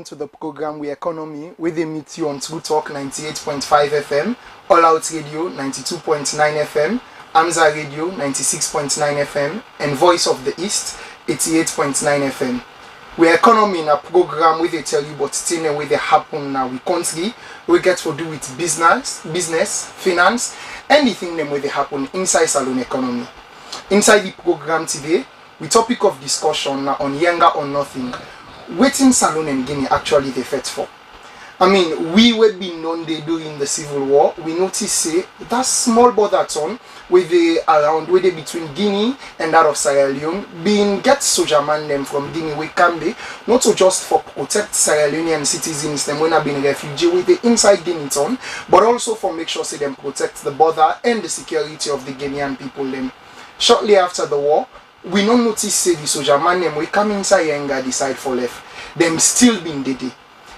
To the program We Economy, where they meet you on True Talk 98.5 FM, All Out Radio 92.9 FM, Amza Radio 96.9 FM, and Voice of the East 88.9 FM. We Economy in a program where they tell you about things where they happen now we country, we get to do with business, finance, anything them where they happen inside Salone Economy. Inside the program today, we topic of discussion on YENGA or nothing. Waiting Salone and Guinea actually they fight for. I mean, we were being known they do in the Civil War. We notice say that small border town where they around where they between Guinea and that of Sierra Leone being get soldier man them from Guinea we can be not to just for protect Sierra Leonean citizens them when have been refugee with the inside Guinea town, but also for make sure say them protect the border and the security of the Guinean people them. Shortly after the war, we don't notice say the soldier man them we come inside YENGA decide for left. Them still been dead.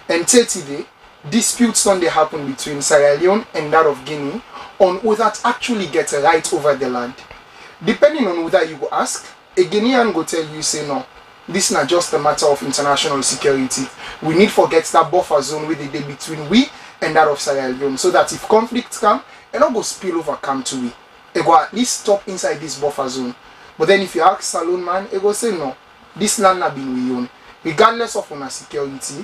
And 30 day, disputes don't they happen between Sierra Leone and that of Guinea on who that actually get a right over the land. Depending on who that you go ask, a Guinean go tell you say no, this is not just a matter of international security. We need to get that buffer zone with the day between we and that of Sierra Leone so that if conflicts come, it don't go spill over come to we. It go at least stop inside this buffer zone. But then if you ask Salone man, he go say no, this land not been we own. Regardless of our security,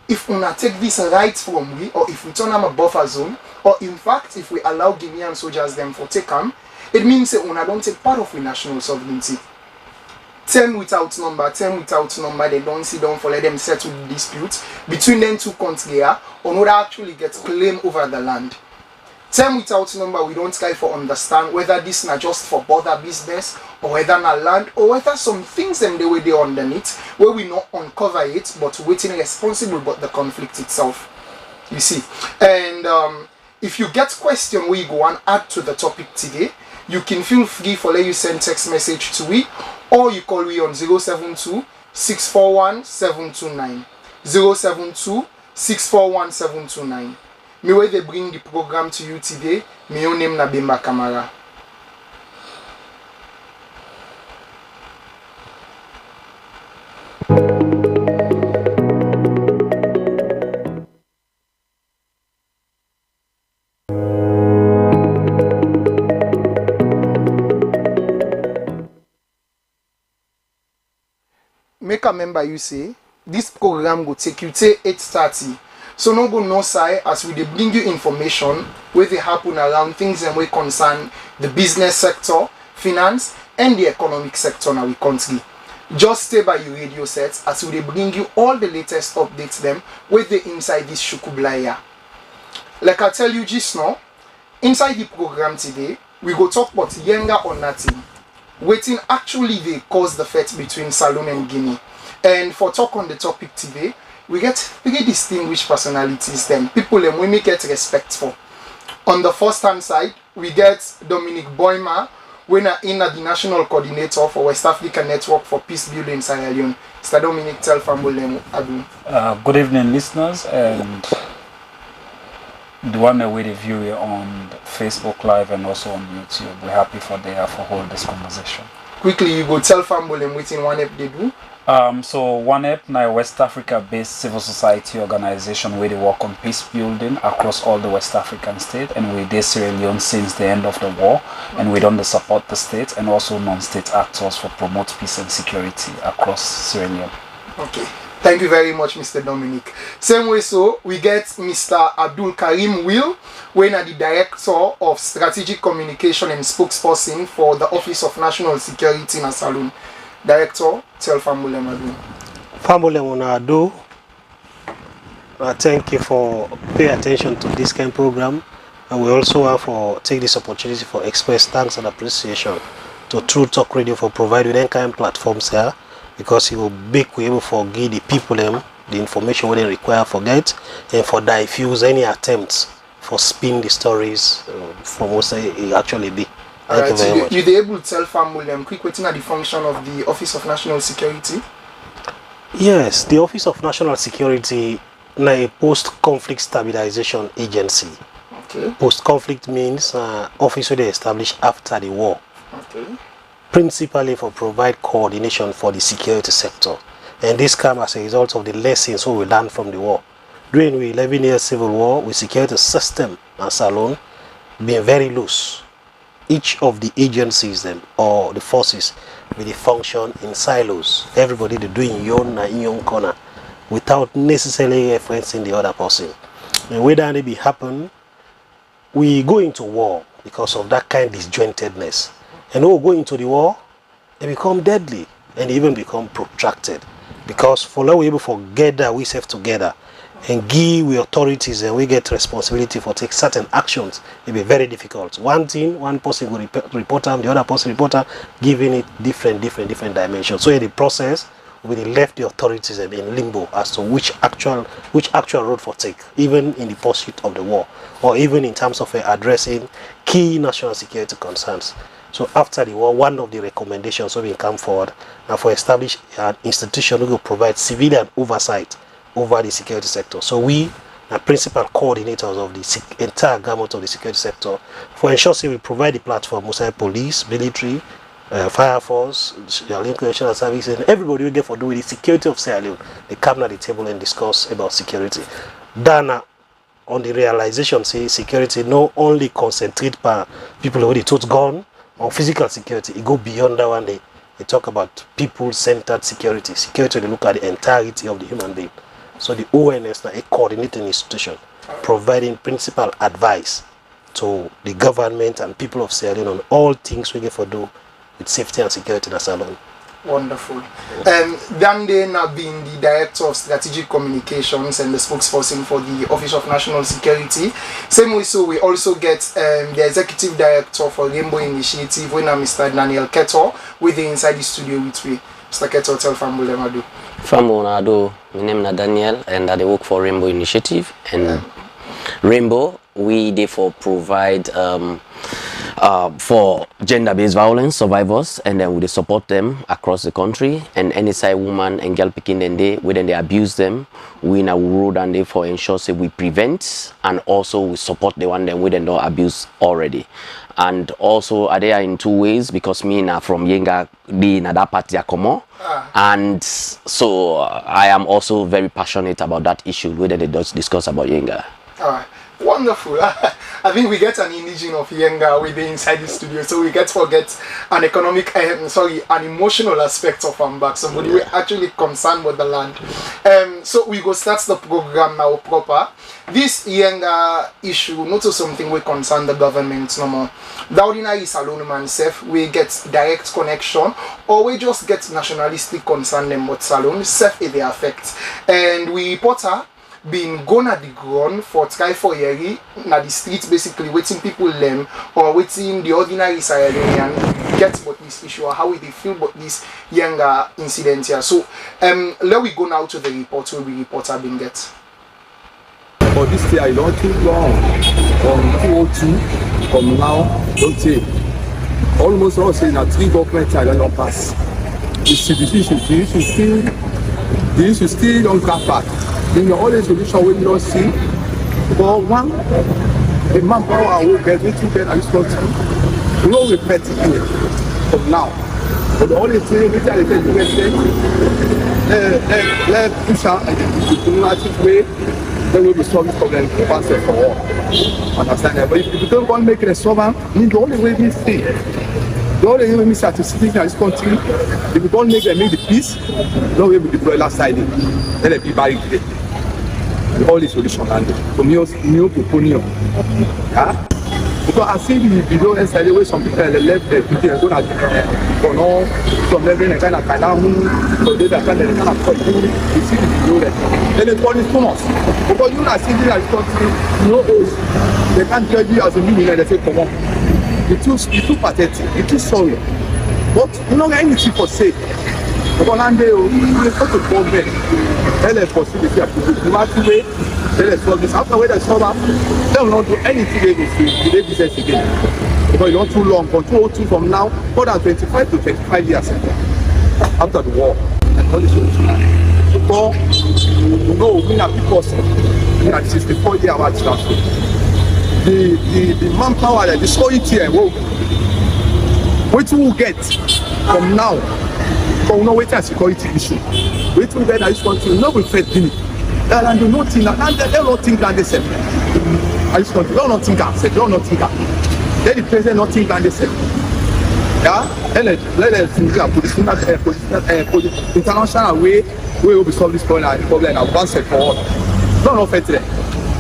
if we take this right from we, or if we turn them a buffer zone, or in fact if we allow Guinean soldiers them for take them, it means that we don't take part of our national sovereignty. 10 without number, they don't sit down for let them settle the dispute between them two countries here, or not actually get claim over the land. 10 without number, we don't try for understand whether this not just for border business or whether not land or whether some things them the way they underneath where we not uncover it but waiting responsible about the conflict itself. You see, and if you get question where you go and add to the topic today, you can feel free for let you send text message to we or you call we on 072 641 729 072 641 729. Me way they bring the program to you today, me own name na Bemba Kamara. Make a member you say, this program will take you till 8:30. So no go no side as we bring you information where they happen around things and we concern the business sector, finance, and the economic sector in our country. Just stay by your radio sets as we bring you all the latest updates them where they inside this Shukublaya. Like I tell you just now, inside the program today, we go talk about YENGA or nothing. Waiting actually they cause the fight between Salone and Guinea. And for talk on the topic today, we get three distinguished personalities them, people them we make it respect for. On the first hand side, we get Dominic Boima, when in the national coordinator for West African Network for Peace Building in Sierra Leone. Mr. Dominic, tell family Adu. Good evening, listeners, and the one that we view on Facebook Live and also on YouTube. We're happy for hold this conversation. Quickly, you go tell family within one app they do. So One Up now West Africa-based civil society organization where they work on peace building across all the West African states, and we did Sierra Leone since the end of the war, and we don't support the states and also non-state actors for promote peace and security across Sierra Leone. Okay, Thank you very much, Mr. Dominic. Same way, so we get Mr. Abdul Karim Will, when are the Director of Strategic Communication and Spokesperson for the Office of National Security in Salone. Director, tell Famule Madu. Famule Monado, thank you for paying attention to this kind of program. And we also want to take this opportunity for express thanks and appreciation to True Talk Radio for providing any kind of platforms here, because it will be able to give the people them the information what they require for get, and for diffuse any attempts for spin the stories from what it actually be. Thank you very much. You're able to tell Famule quick waiting at the function of the Office of National Security? Yes, the Office of National Security is a post-conflict stabilization agency. Okay. Post-conflict means office they established after the war. Okay. Principally for provide coordination for the security sector. And this comes as a result of the lessons we learned from the war. During the 11-year civil war, we security system and Salone being very loose. Each of the agencies or the forces will function in silos. Everybody they doing your own in your own corner without necessarily referencing the other person. And when that be happen, we go into war because of that kind of disjointedness. And when we go into the war, they become deadly and even become protracted. Because for now we able to gather ourselves together and give we authorities and we get responsibility for take certain actions, it will be very difficult. One thing, one person will report them, the other person report them, giving it different dimensions. So in the process, we left the authorities in limbo as to which actual road for take, even in the pursuit of the war, or even in terms of addressing key national security concerns. So after the war, one of the recommendations we come forward now for establish an institution who will provide civilian oversight over the security sector. So we are principal coordinators of the entire gamut of the security sector for ensuring we provide the platform, police, military, fire force, national service, and everybody will get for doing the security of Sierra Leone. They come at the table and discuss about security. Then on the realization, say security not only concentrate by people who they took gun or physical security, it go beyond that one. They talk about people-centered security. Security, they look at the entirety of the human being. So the ONS is a coordinating institution providing principal advice to the government and people of Sierra Leone on all things we get for do with safety and security in Salone. Wonderful. Dande now being the Director of Strategic Communications and the spokesperson for the Office of National Security. Same way, so we also get the Executive Director for Rainbow Initiative, when Mr. Daniel Keto, with the inside the studio with me. Mr. Keto, tell Famule Madu. Famule, my name is Daniel and I work for Rainbow Initiative. And Rainbow, we therefore provide for gender-based violence survivors, and then we support them across the country. And any side woman and girl picking then they abuse them, we in a road and they for ensure say we prevent and also we support the one that we don't abuse already. And also are there in two ways, because me now from YENGA in that part Giacomo, and so I am also very passionate about that issue whether they just discuss about YENGA. Wonderful. I think we get an imaging of YENGA with the inside the studio, so we get to forget an economic, an emotional aspect of back. Somebody we actually concerned with the land. So we go start the program now proper. This YENGA issue, not something we concern the government no more. The ordinary Salone man self, we get direct connection, or we just get nationalistic concern them with Salone self if they affect. And we reporter been gone at the ground for try for years na the streets, basically waiting people them or waiting the ordinary Sierra Leonean get about this issue or how they feel about this YENGA incident here. So let we go now to the report where we reporter been get. For this day I don't think long from 202 from now don't say almost all saying that 3 governments I don't pass. The issue still don't come back. In the only solution we don't see, for one, the manpower will get little bit and responsible. We don't repeat it from now. But the only thing we try to do is let push out in the diplomatic way, then we'll be solving problem once and for all. Understand that? But if you don't want to make it a solver, the only way we see The only way we start to see in this country, if we don't make them make the peace, no way we deploy last side. Let them be buried there. The only solution and for me, new proposal. Yeah? Because I see the video yesterday where some people left the video and go to some level and kind of so they are kind of you see the video there. Then they call it too much. Because you are seeing this country, no host. They can't judge you as a new and they say, come on. It's too pathetic, it's too sorry. But you know anything for sake. Because one day we have to go back. Tell us for sake, you have to wait. Tell us for this. After they solve up, they will not do anything they will see. They business again. Because you don't too long, from 2002 from now, more than 25 to 25 years after the war. And all this solution. Because you know, we have people in that 64-year war transfer. The manpower, the security, what we will get from now, but we know wait a security issue. What we get at this country, no we fed Guinea. And they don't think that they said. At this country, they don't think that they don't think that. Then the president don't think that they said. Yeah, and let us put international way we will solve this problem and once and for all. No, no, fair.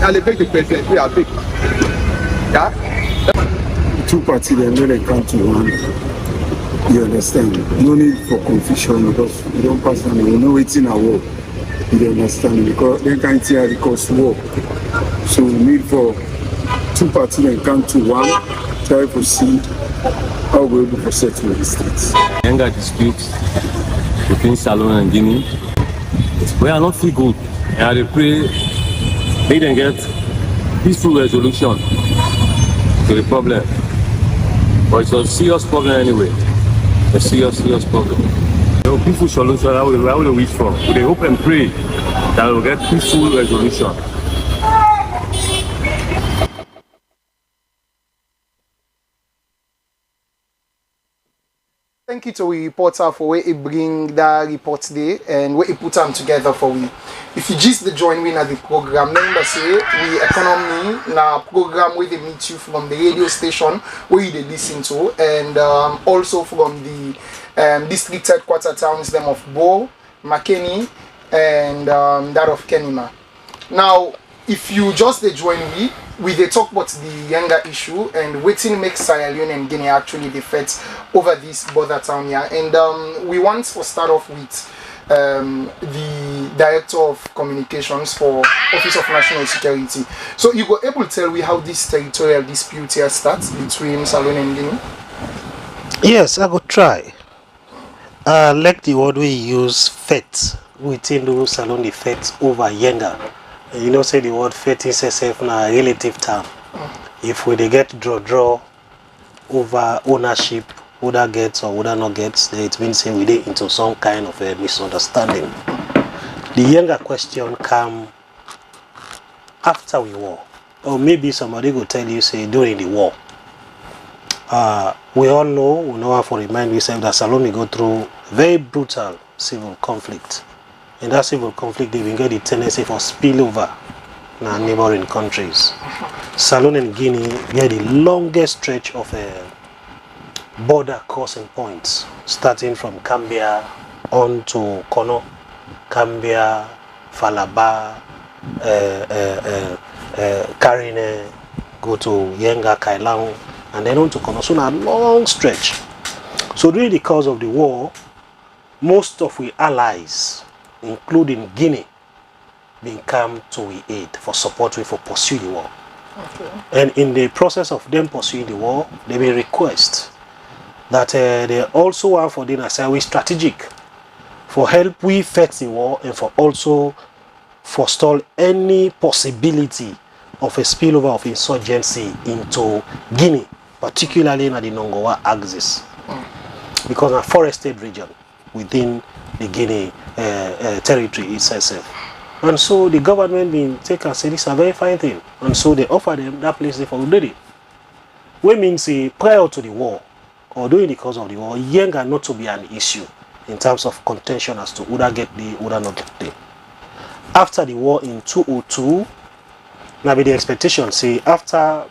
Now they beg the president, we are big. Yeah? Two parties, they know they come to one. You understand? No need for confusion because you don't pass on. You know it's in a war. You understand? Because they can't hear the cause war. So we need for two parties they come to one, try to see how we're able to settle the states. YENGA disputes between Salone and Guinea. We are not feel good. And I pray they can get peaceful resolution to the problem. But it's a serious problem anyway. A serious problem. The peaceful solution that we will reach for. We hope and pray that we'll get peaceful resolution. Thank you to the reporter for where he bring that report today and where he put them together for we. If you just join me in the program, remember say we economy na program where they meet you from the radio station where they listen to and also from the district headquarter towns them of Bo, Makeni and that of Kenima. Now if you just join me, we they talk about the YENGA issue and waiting makes Sierra Leone and Guinea actually they fight over this border town here. And we want to start off with the Director of Communications for Office of National Security. So you were able to tell me how this territorial dispute here starts between Salone and Guinea? Yes, I could try. Like the word we use, fet, within the Salone, the fet over YENGA. You know, say the word fet is itself na relative term. If we they get draw over ownership, whether gets or whether not gets, then it means we they into some kind of a misunderstanding. The YENGA question come after we war, or maybe somebody will tell you say during the war. We all know, we know how to remind ourselves that Salone go through very brutal civil conflict. In that civil conflict, they will get the tendency for spillover in our neighboring countries. Salone and Guinea get the longest stretch of border crossing points, starting from Cambia on to Kono, Cambia, Falaba, Karine, go to YENGA, Kailang, and then on to Kono. So now a long stretch. So during the course of the war, most of we allies, including Guinea, being come to we aid for support for pursue the war. Okay. And in the process of them pursuing the war, they will request that they also want for them as we strategic for help we fight the war and for also forestall any possibility of a spillover of insurgency into Guinea, particularly in the Nongowa axis, because a forested region within the Guinea territory itself. And so the government being take and say this is a very fine thing. And so they offer them that place they for did it. We mean say prior to the war or during the course of the war, YENGA not to be an issue in terms of contention as to whether get the or not get the. After the war in 2002, now be the expectation say after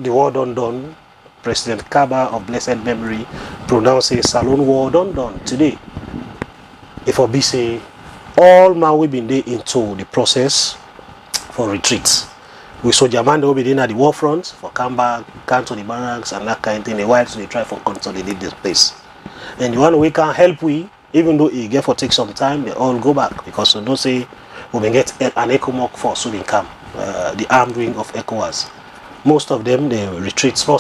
the war done President Kaba of blessed memory pronounced a Salone war done today. If I be say all man we been there into the process for retreats. We saw German will be at the war front for come back, come to the barracks and that kind of thing. The whites they try for consolidate this place. And the one we can help we, even though it get for take some time, they all go back because we don't say we may get an ECOMOC force who come, the armed wing of ECOWAS. Most of them they retreat small.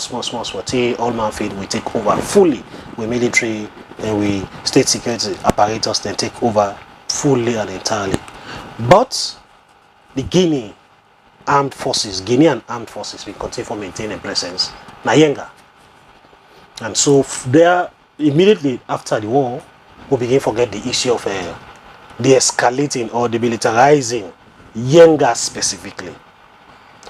All man field we take over fully with military and we state security apparatus then take over fully and entirely. But the Guinean armed forces will continue to maintain a presence na YENGA. And so there immediately after the war we begin to forget the issue of the escalating or the militarizing YENGA specifically.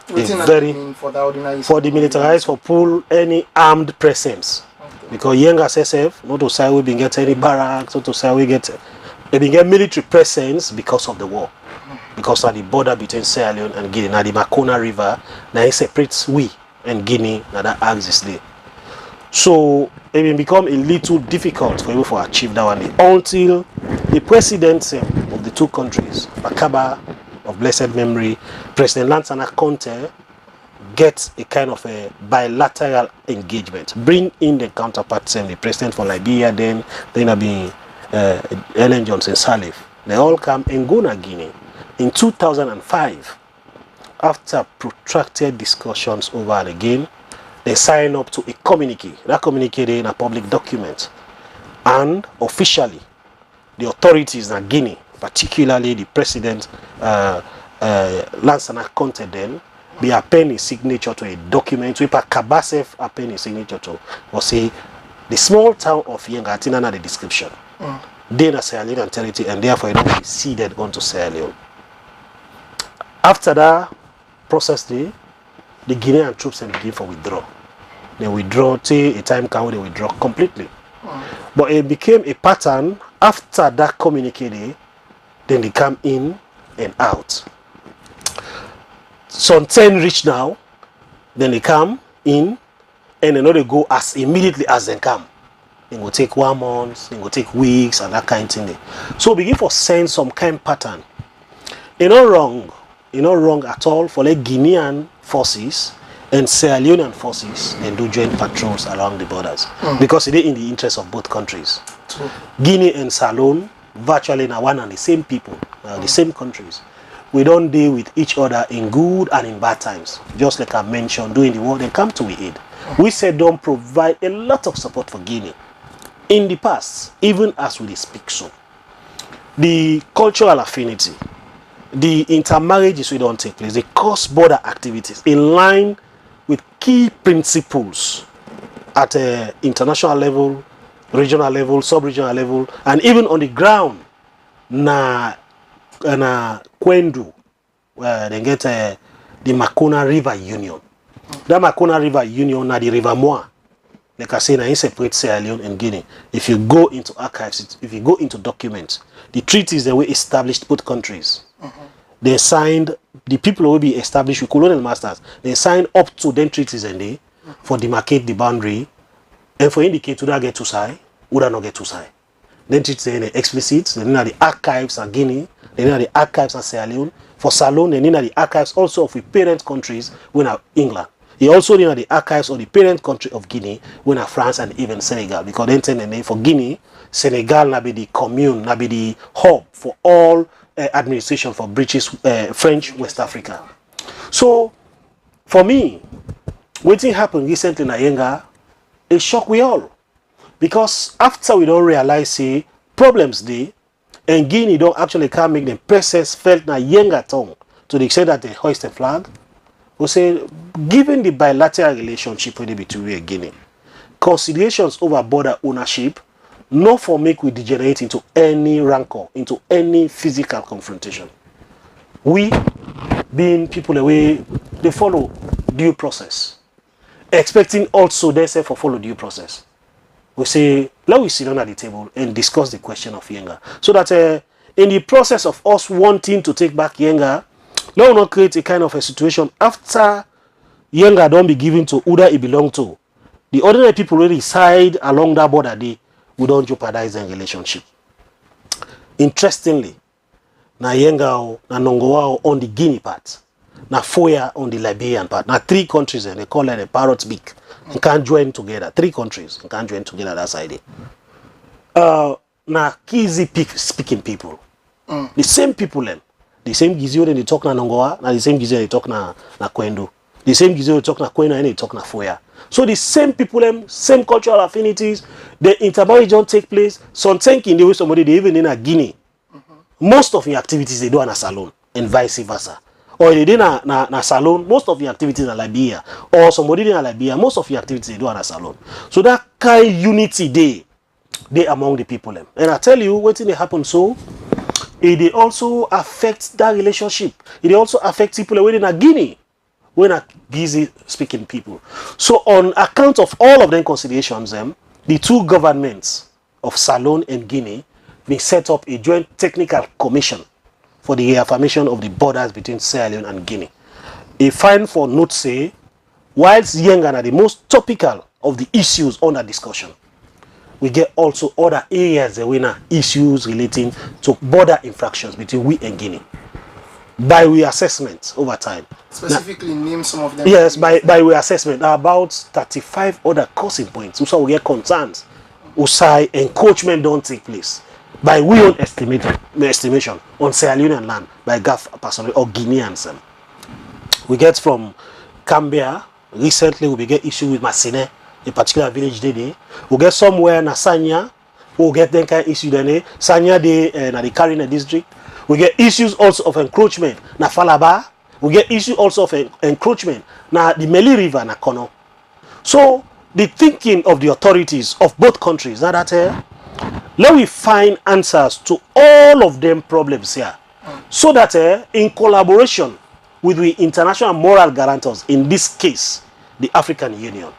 For the militarized for pull any armed presence. Okay. Because YENGA says not to say we been get any barracks, not to say we get military presence because of the war. Because of the border between Sierra Leone and Guinea. Now the Makona River now it separates we and Guinea now that axis there. So it will become a little difficult for you to achieve that one until the presidents of the two countries, Bakaba of blessed memory, President Lansana Conte, get a kind of a bilateral engagement. Bring in the counterparts and the president for Liberia, then have been Ellen Johnson Sirleaf. They all come in Guna, Guinea. In 2005, after protracted discussions over and again, they signed up to a communique. That communique is a public document. And officially, the authorities in Guinea, particularly the president, Lansana Conte then, be append his signature to a document, which Kabasef append his signature to, or say, the small town of YENGA, Atina the description. They are Sierra Leone territory, and therefore it will be ceded onto Sierra Leone. After that process, the Guinean troops begin for withdraw. They withdraw till a time come when they withdraw completely. But it became a pattern after that communique, then they come in and out. Some 10 reach now, then they come in, and then they go as immediately as they come. It will take 1 month, it will take weeks, and that kind of thing. So begin for send some kind of pattern. It's not wrong at all for like Guinean forces and Sierra Leonean forces and do joint patrols along the borders because it is in the interest of both countries. Guinea and Salone virtually are one and the same people, the same countries. We don't deal with each other in good and in bad times. Just like I mentioned, during the war, they come to aid. We said don't provide a lot of support for Guinea. In the past, even as we speak so, the cultural affinity, the intermarriages we don't take place, the cross-border activities in line with key principles at international level, regional level, sub-regional level, and even on the ground, na Kwendu, where they get the Makona River Union. That Makona River Union, na the River Moa, like I say, it separates Sierra Leone and Guinea. If you go into archives, if you go into documents, the treaties that were established both countries. They signed, the people who will be established with colonial masters, they signed up to them treaties and they for demarcate the boundary and for indicate who get to side, who not get to side. Then treaties are explicit, then are the archives of Guinea, then are the archives of Sierra Leone. For Salone, then are the archives also of the parent countries when are England. He also in the archives of the parent country of Guinea when are France and even Senegal. Because then for Guinea, Senegal na be the commune, na be the hub for all administration for British, French West Africa. So, for me, what happened recently in YENGA, it shocked we all. Because after we don't realize, say, problems there, and Guinea don't actually can make the presence felt na YENGA tongue to the extent that they hoist a flag, we say, given the bilateral relationship between we and Guinea, considerations over border ownership, not for make we degenerate into any rancor, into any physical confrontation. We, being people away, they follow due process. Expecting also they say for follow due process. We say, let we sit down at the table and discuss the question of YENGA. So that in the process of us wanting to take back YENGA, let us not create a kind of a situation after YENGA don't be given to who it belong to. the ordinary people who reside along that border, we don't jeopardize the relationship. Interestingly, na YENGA, na Nongoa on the Guinea part, na Foya on the Liberian part. Now 3 countries, and they call it a parrot beak. You can't join together. 3 countries, you can't join together that side. Na Kizi speaking people. The same people, the same Gizio they talk na Nongoa, na the same Gizio they talk na Kwendo. The same Gizio they talk na Kwendo and they talk na Foya. So the same people, same cultural affinities, the intermarriage don't take place. Some thinking the way somebody they even in a Guinea. Most of the activities they do in a salon and vice versa. Or they do na salon, most of the activities in Liberia. Or somebody in Liberia, most of the activities they do in a salon. So that kind of unity they among the people. And I tell you, what thing they happen so, it also affects that relationship. It also affects people within a Guinea. When are busy speaking people. So on account of all of them considerations, the 2 governments of Salone and Guinea will set up a joint technical commission for the reaffirmation of the borders between Sierra Leone and Guinea. A fine for note say, whilst YENGA are the most topical of the issues under discussion, we get also other areas that we have issues relating to border infractions between we and Guinea. By we assessment over time. Specifically name some of them. Yes, by we assessment, about 35 other causing points. So we get concerns. Usai encroachment don't take place. By we own estimation on Sierra Leonean land by GAF personnel or Guineans. We get from Cambia, recently we get issue with Masine, a particular village there. We get somewhere in Sanya, we get that kind of issue there. Sanya de na the Karina district. We get issues also of encroachment na Falaba. We get issues also of encroachment na the Meli River na Kono. So the thinking of the authorities of both countries now that let we find answers to all of them problems here, so that in collaboration with the international moral guarantors, in this case the African Union,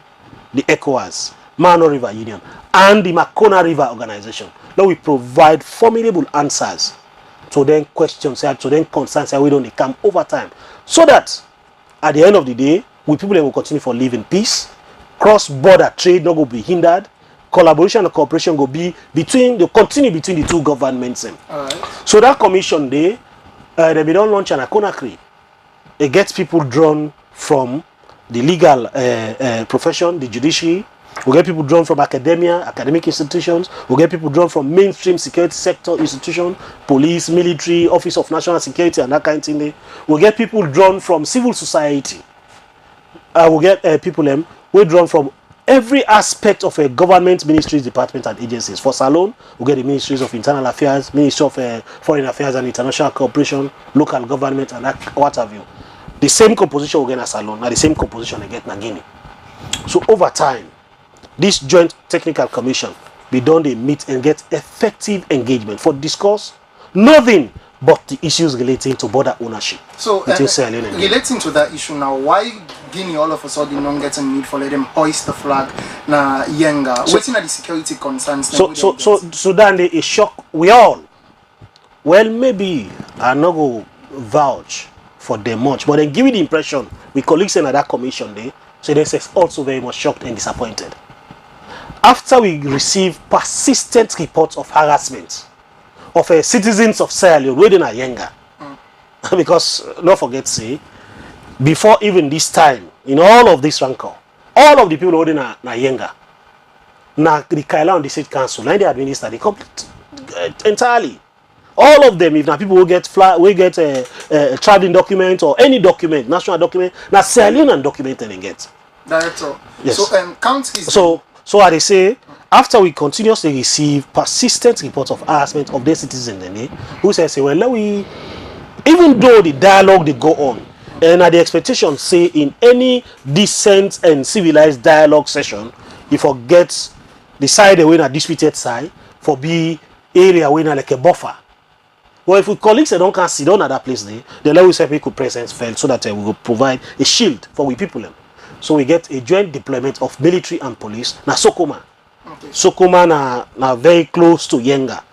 the ECOWAS, Mano River Union, and the Makona River Organization, let we provide formidable answers to them questions, to them concerns we don't come over time, so that at the end of the day, we people will continue for live in peace, cross-border trade not go be hindered, collaboration and cooperation go be continue between the 2 governments. So that commission they be don't launch an Conakry. It gets people drawn from the legal profession, the judiciary. We get people drawn from academia, academic institutions. We get people drawn from mainstream security sector institutions, police, military, Office of National Security, and that kind of thing. We get people drawn from civil society. We get people we drawn from every aspect of a government, ministries, departments, and agencies. For Salone, we get the ministries of internal affairs, Ministry of foreign affairs and international cooperation, local government, and that, what have you. The same composition we get at Salone, and the same composition we get in Guinea. So over time, this joint technical commission be done they meet and get effective engagement for discuss nothing but the issues relating to border ownership. So between Sierra Leone and relating to that issue now, why Guinea all of a sudden not getting need for let them hoist the flag na YENGA? Waiting at the security concerns. So then they shock we all. Well, maybe I not go vouch for them much, but then give me the impression with colleagues in that commission they so they say also very much shocked and disappointed. After we receive persistent reports of harassment of citizens of Sierra Leone within a YENGA, because don't forget, say, before even this time, in all of this rancor, all of the people within a YENGA, na the Kaila on the state council, now they administer the complete entirely. All of them, if now people will get a traveling document or any document, national document, na Sierra Leone documented and get. Director. Yes. So countries. So as they say, after we continuously receive persistent reports of harassment of their citizens, who say, well, even though the dialogue they go on, and at the expectation say in any decent and civilized dialogue session, you forget the side away na disputed side for be area where like a buffer. Well, if we colleagues they don't can sit down at that place there, then let we say we could presence felt so that we will provide a shield for we people. So we get a joint deployment of military and police na Sokoma. Okay. Sokoma na very close to YENGA.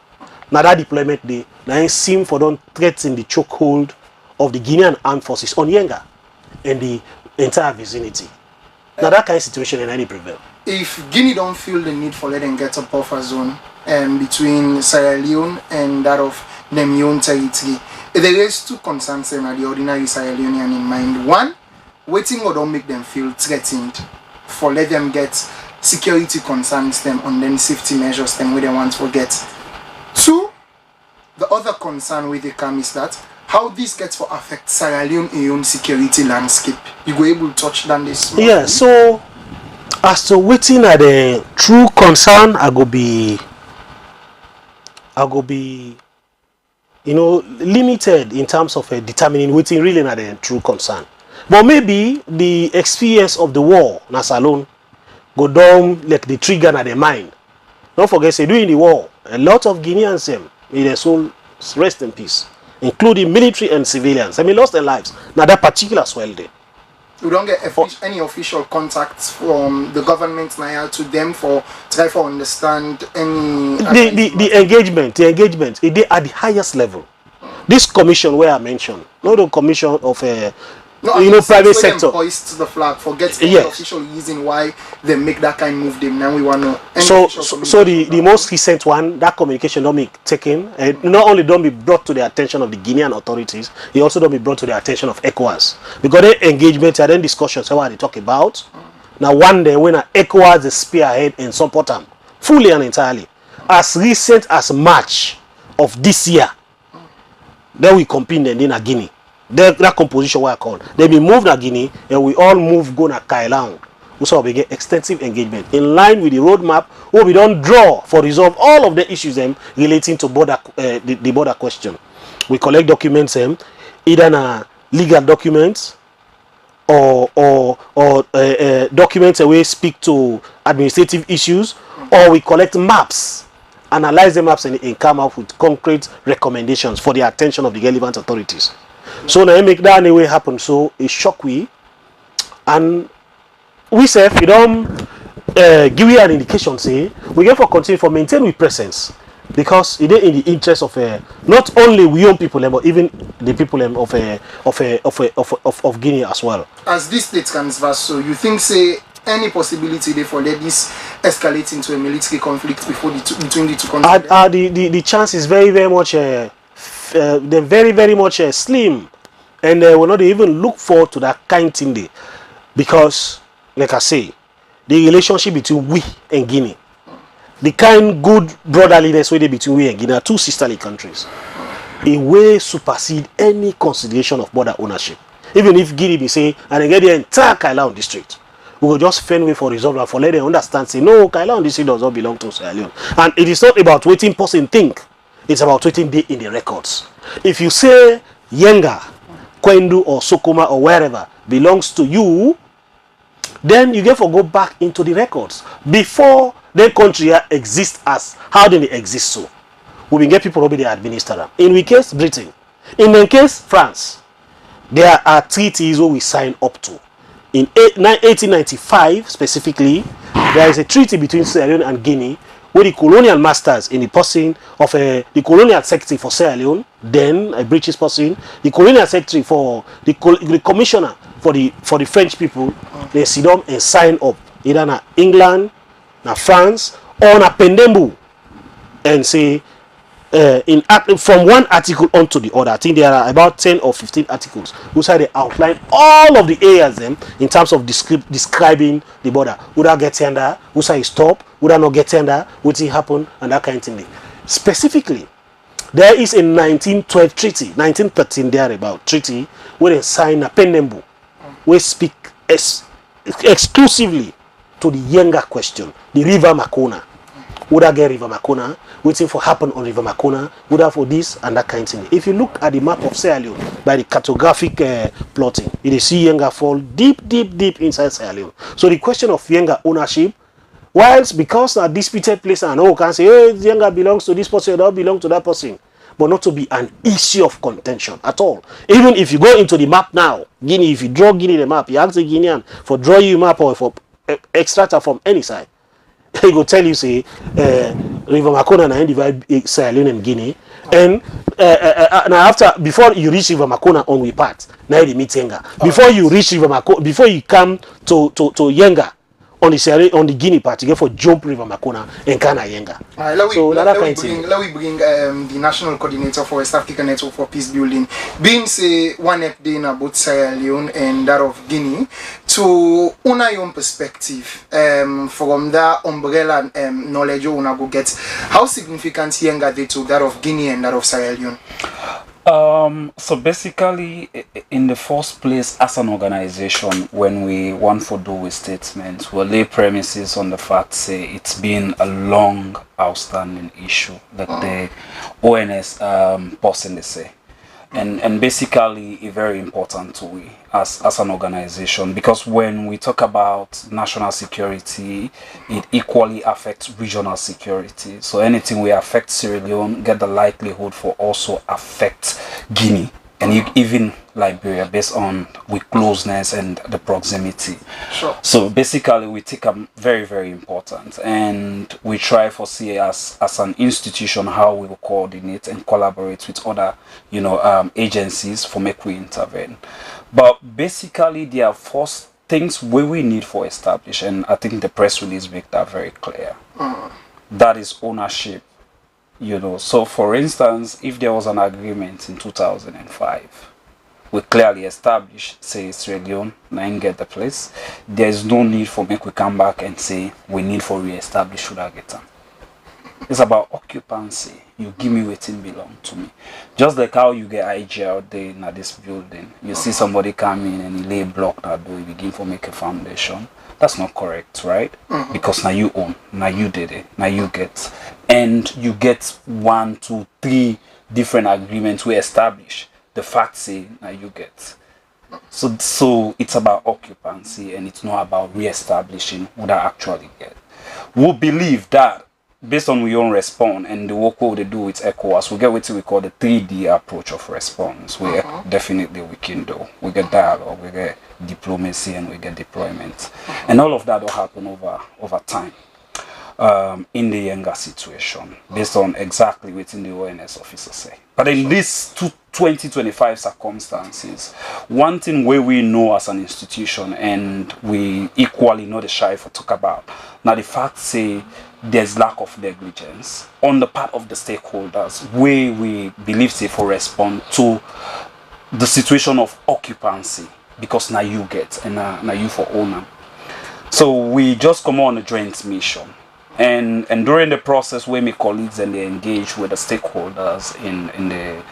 Now that deployment they now seem for don't threaten the chokehold of the Guinean armed forces on YENGA and the entire vicinity. Now that kind of situation in any prevail. if Guinea don't feel the need for letting get a buffer zone between Sierra Leone and that of them own territory, there is two concerns that the ordinary Sierra Leonean in mind. One, waiting or don't make them feel threatened for let them get security concerns them and then safety measures them where they want to get. Two, the other concern with the come is that how this gets to affect Sierra Leone own security landscape. You go able to touch on this? Yeah, so as to waiting at the true concern, I go be you know, limited in terms of determining waiting really not the true concern. But maybe the experience of the war, nas alone, go down like the trigger na the mind. Don't forget, say during the war, a lot of Guineans in their soul rest in peace, including military and civilians. I mean, lost their lives. Now that particular swell day. You don't get any official contacts from the government now to them for try to understand any the engagement it is at the highest level. This commission where I mentioned, not the commission of private sector. Hoist the flag, forget the Yes. official reason why they make that kind of move. Them now we want to. So the most recent one, that communication don't be taken, and not only don't be brought to the attention of the Guinean authorities, it also don't be brought to the attention of ECOWAS, because their engagement and then discussions what they talk about. Now one day when ECOWAS is spearhead and support them fully and entirely, as recent as March of this year, then we compete and then a Guinea. That composition what I call. Then we move to Guinea and we all move go to Kailang. So we get extensive engagement in line with the roadmap where we don't draw for resolve all of the issues relating to border the border question. We collect documents either legal documents or documents we speak to administrative issues, or we collect maps, analyze the maps and come up with concrete recommendations for the attention of the relevant authorities. So now make that anyway happen. So it shock we, and we say if you don't give you an indication, say we get for continue for maintain with presence, because it is in the interest of not only we own people but even the people of Guinea as well. As this state comes vast, so you think say any possibility there for let this escalate into a military conflict between the two countries? The chance is very much they're very much slim, and they will not even look forward to that kind of thing there, because like I say, the relationship between we and Guinea, the kind good brotherliness between we and Guinea are two sisterly countries, it will supersede any consideration of border ownership. Even if Guinea be say and they get the entire Kailang district, we will just find way for resolve and for let them understand, say no, Kailang district does not belong to Sierra Leone. And it is not about waiting person think. It's about waiting day in the records. If you say YENGA, Kwendu or Sokoma or wherever belongs to you, then you get to go back into the records before the country exists as how do they exist. So we will get people to be the administrator. In we case Britain, in the case France, there are treaties where we sign up to. In 1895 specifically, there is a treaty between Sierra Leone and Guinea, where the colonial masters in the person of the colonial secretary for Sierra Leone, then a British person, the colonial secretary for the commissioner for the French people, they sit down and sign up either na England, na France, or na Pendembu, and say from one article onto the other. I think there are about 10 or 15 articles which they outline all of the areas in terms of describing the border. Would I get tender? Would I stop? Would I not get tender? Would it happen? And that kind of thing. Specifically, there is a 1912 treaty, 1913 thereabout treaty, where they sign a Pendembu, we speak exclusively to the YENGA question, the River Makona. Would I get River Makona? Waiting for happen on River Makona, would have for this and that kind of thing. If you look at the map of Sierra Leone by the cartographic plotting, you see YENGA fall deep inside Sierra Leone. So the question of YENGA ownership, whilst because a disputed place and all can say, hey, YENGA belongs to this person, it don't belong to that person, but not to be an issue of contention at all. Even if you go into the map now, Guinea, if you draw Guinea the map, you ask the Guinean for draw you a map or for extract from any side. He go tell you say River Makona na divide Sierra Leone and Guinea, and now before you reach River Makona on we part, now the meet YENGA. Before you reach River Makona, before you come to YENGA, on the Guinea part, you get for jump river Makona and Kana Yenga. Let we bring the national coordinator for West African Network for Peace Building, being say one day in about Sierra Leone and that of Guinea, to una your perspective from that umbrella knowledge you wanna go get. How significant Yenga they to that of Guinea and that of Sierra Leone? So basically, in the first place, as an organization, when we want to do with statements, we'll lay premises on the fact, say, it's been a long outstanding issue that the ONS personally say. And basically, it's very important to we as an organization, because when we talk about national security, it equally affects regional security. So anything we affect Sierra Leone get the likelihood for also affect Guinea and even Liberia, based on with closeness and the proximity. Sure. So basically, we take them very, very important, and we try for see as an institution how we will coordinate and collaborate with other, agencies for make we intervene. But basically, there are first things we need for establish, and I think the press release make that very clear. That is ownership. So for instance, if there was an agreement in 2005, we clearly established, say, Sierra Leone, and get the place, there is no need for me to come back and say, we need for re-establish should I get them. It's about occupancy. You give me what belong to me. Just like how you get IG out there in this building. You see somebody come in and he lay block that door, you begin to make a foundation. That's not correct, right? Because now you own, now you did it, now you get. And you get 1, 2, 3 different agreements we establish. The fact say now you get. So it's about occupancy, and it's not about re-establishing what I actually get. We believe that based on we own response and the work we do with ECOWAS, we get what we call the 3D approach of response. We definitely we can do. We get dialogue, we get diplomacy, and we get deployment. And all of that will happen over time. In the YENGA situation, based on exactly what the ONS officers say. But in these 2025 circumstances, one thing we know as an institution, and we equally know the shy for talk about, now the fact say there's lack of negligence on the part of the stakeholders, where we believe say for respond to the situation of occupancy, because now you get and now you for owner. So we just come on a joint mission. And during the process where my colleagues and they engage with the stakeholders in the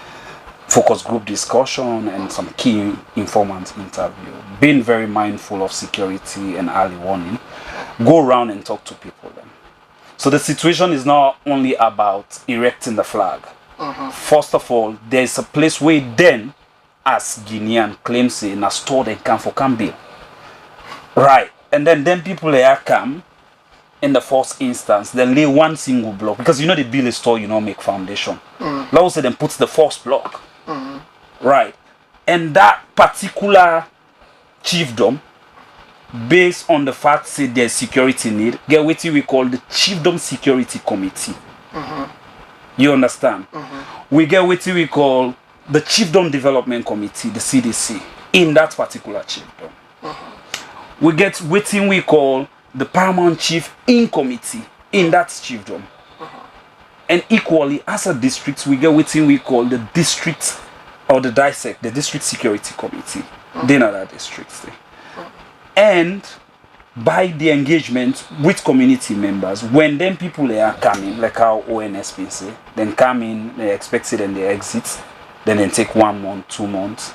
focus group discussion and some key informants interview, being very mindful of security and early warning, go around and talk to people then. So the situation is not only about erecting the flag. First of all, there's a place where then, as Guinean claims say, in a store they come for Cambiel. Right. And then people here come in the first instance, then lay one single block, because they build a store, make foundation. Let us say then puts the first block. Right. And that particular chiefdom, based on the fact say there's security need, get what we call the chiefdom security committee. You understand? We get what we call the chiefdom development committee, the CDC, in that particular chiefdom. We get what we call the paramount chief in committee in that chiefdom. And equally, as a district, we get what we call the district or the DISEC, the district security committee. Then other districts. And by the engagement with community members, when then people are coming, like how ONS been say, then come in, they expect it and they exit, then they take 1 month, 2 months.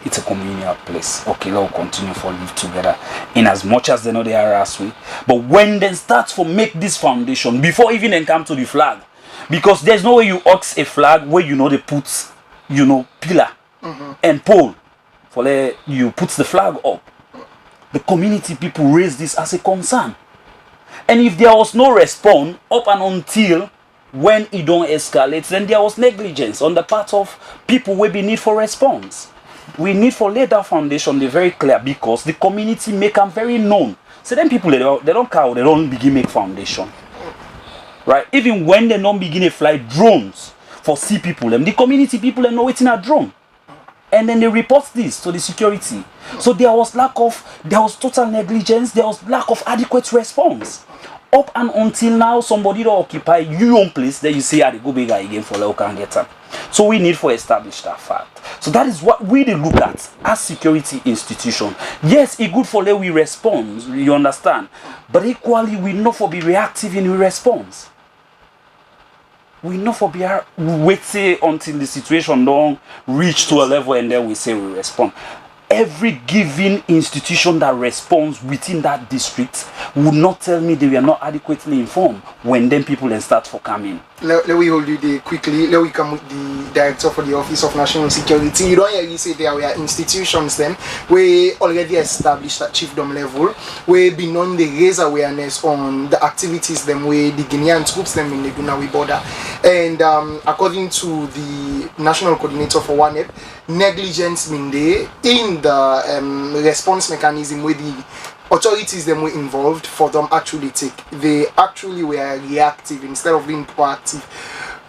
It's a communal place. Okay, they'll continue for live together. In as much as they know they are as we. But when they start to make this foundation, before even they come to the flag, because there's no way you ox a flag where they put, pillar and pole for you put the flag up. The community people raise this as a concern. And if there was no response up and until when it don't escalate, then there was negligence on the part of people where be need for response. We need for lay that foundation, they're very clear, because the community make them very known. So then people, they don't care, they don't begin make foundation. Right? Even when they don't begin to fly drones for see people, the community people, they know it's in a drone. and then they report this to the security. So there was total negligence, there was lack of adequate response. Up and until now, somebody don't occupy your own place, then you say, I go bigger again for local and get up. So we need to establish that fact. So that is what we look at as security institution. Yes, it's good for let we respond, you understand. But equally, we not for be reactive in response. We not for be wait until the situation don't reach to a level and then we say we respond. Every given institution that responds within that district would not tell me they were not adequately informed when then people then start for coming. Let we hold you there quickly. Let we come with the director for the Office of National Security. You don't hear say there were institutions them we already established at chiefdom level. We been on the raise awareness on the activities them way the Guinean troops them in the Guinawi border. And according to the National Coordinator for YENGA, negligence mean they in the response mechanism with the authorities them were involved for them actually take. They actually were reactive instead of being proactive.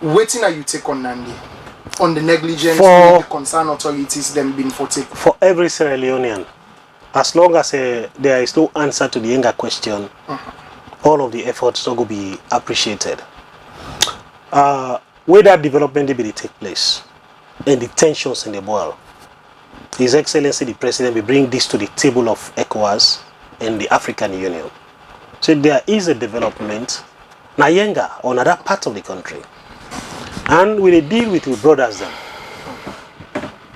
Waiting are you take on Nandi? On the negligence for the concerned authorities them being for take? For every Sierra Leonean, as long as there is no answer to the YENGA question, all of the efforts will be appreciated. Where that development will take place and the tensions in the world, His Excellency the President will bring this to the table of ECOWAS and the African Union. So there is a development na YENGA on another part of the country. And we deal with the brothers then.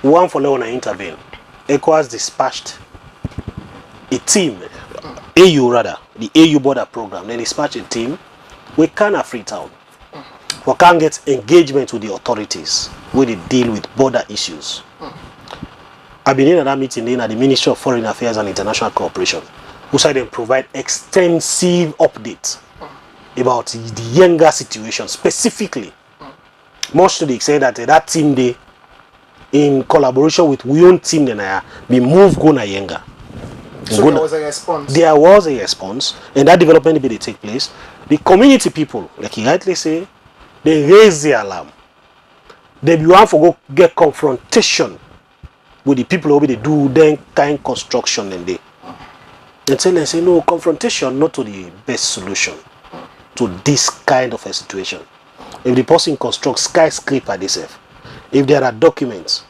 One for LEONE intervene. ECOWAS dispatched a team, AU rather, the AU border program, then dispatched a team. We can't free town. We can't get engagement with the authorities when they deal with border issues. I've been in that meeting at the Ministry of Foreign Affairs and International Cooperation, who said they provide extensive updates about the YENGA situation specifically. Much to the extent that that team they, in collaboration with we own team then be moved go na YENGA. So there was a response. There was a response, and that development will take place. The community people, like you rightly say, they raise the alarm. They be want to go get confrontation with the people who they do then kind construction and they tell them say no, confrontation not to the best solution to this kind of a situation. If the person constructs skyscraper themselves, if there are documents,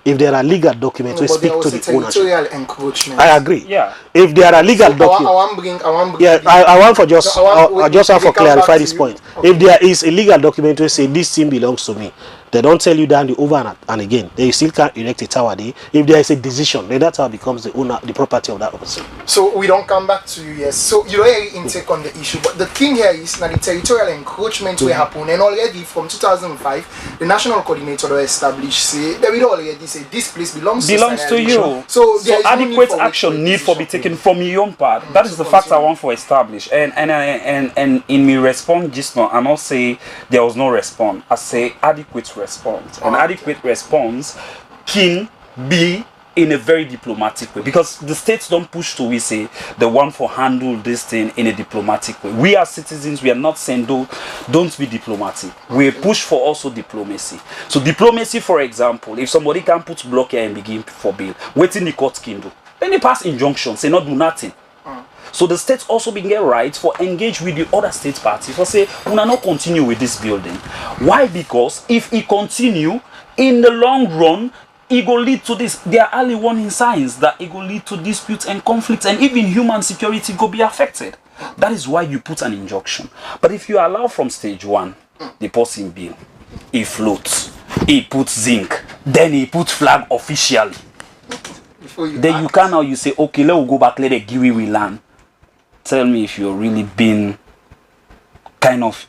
if there are legal documents, we speak to the ownership. Encroachment. I agree. Yeah. If there are legal documents, I want for just I just have to clarify this point. Okay. If there is a legal document to say this thing belongs to me, they don't tell you down the over and again. They still can't erect a tower there. If there is a decision, then that tower becomes the owner, the property of that person. So we don't come back to you, yes. So you don't have intake on the issue, but the thing here is that the territorial encroachment will happen, and already from 2005, the national coordinator will establish say they will already say this place belongs to you. So adequate action need for be taken from your own part. That is the fact I want to establish. And in me response just now, I not say there was no response. I say adequate response. An adequate response can be in a very diplomatic way, because the states don't push to we say the one for handle this thing in a diplomatic way. We as citizens, we are not saying don't be diplomatic. We push for also diplomacy. So diplomacy, for example, if somebody can put block here and begin for bail, waiting the court can do, then they pass injunction, say not do nothing. So the states also begin get rights for engage with the other state parties for say we will not continue with this building. Why? Because if it continue in the long run, it will lead to this. There are early warning signs that it will lead to disputes and conflicts, and even human security will be affected. That is why you put an injunction. But if you allow from stage one, the person bill, he floats, he puts zinc, then he puts flag officially. Then you can now you say, okay, let us go back, let the Giwi we land. Tell me if you're really being kind of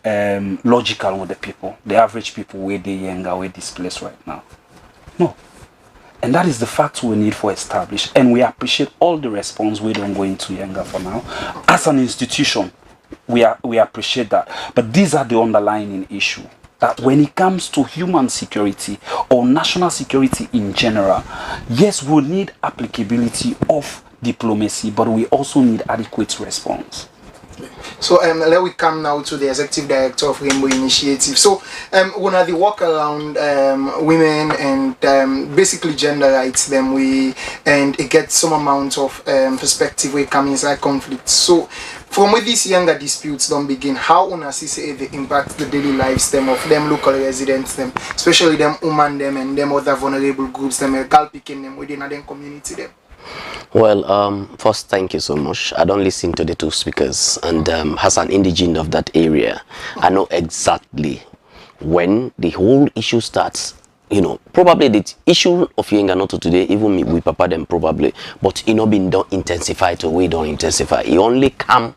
logical with the people, the average people where they YENGA, where this place right now. No. And that is the fact we need for establish. And we appreciate all the response we don't go into YENGA for now. As an institution, we appreciate that. But these are the underlying issue. That when it comes to human security or national security in general, yes, we'll need applicability of diplomacy, but we also need adequate response. So let we come now to the executive director of Rainbow Initiative. So one of the work around women and basically gender rights, then and it gets some amount of perspective we come inside conflict. So from where these younger disputes don't begin, how una see they impact the daily lives them of them local residents them, especially them women them and them other vulnerable groups them girl picking them within a community them. Well, first, thank you so much. I don't listen to the two speakers, and as an indigene of that area, I know exactly when the whole issue starts. You know, probably the issue of Yenga not to today, even me, we papa them probably, but you know, been don't intensify to we don't intensify. It only come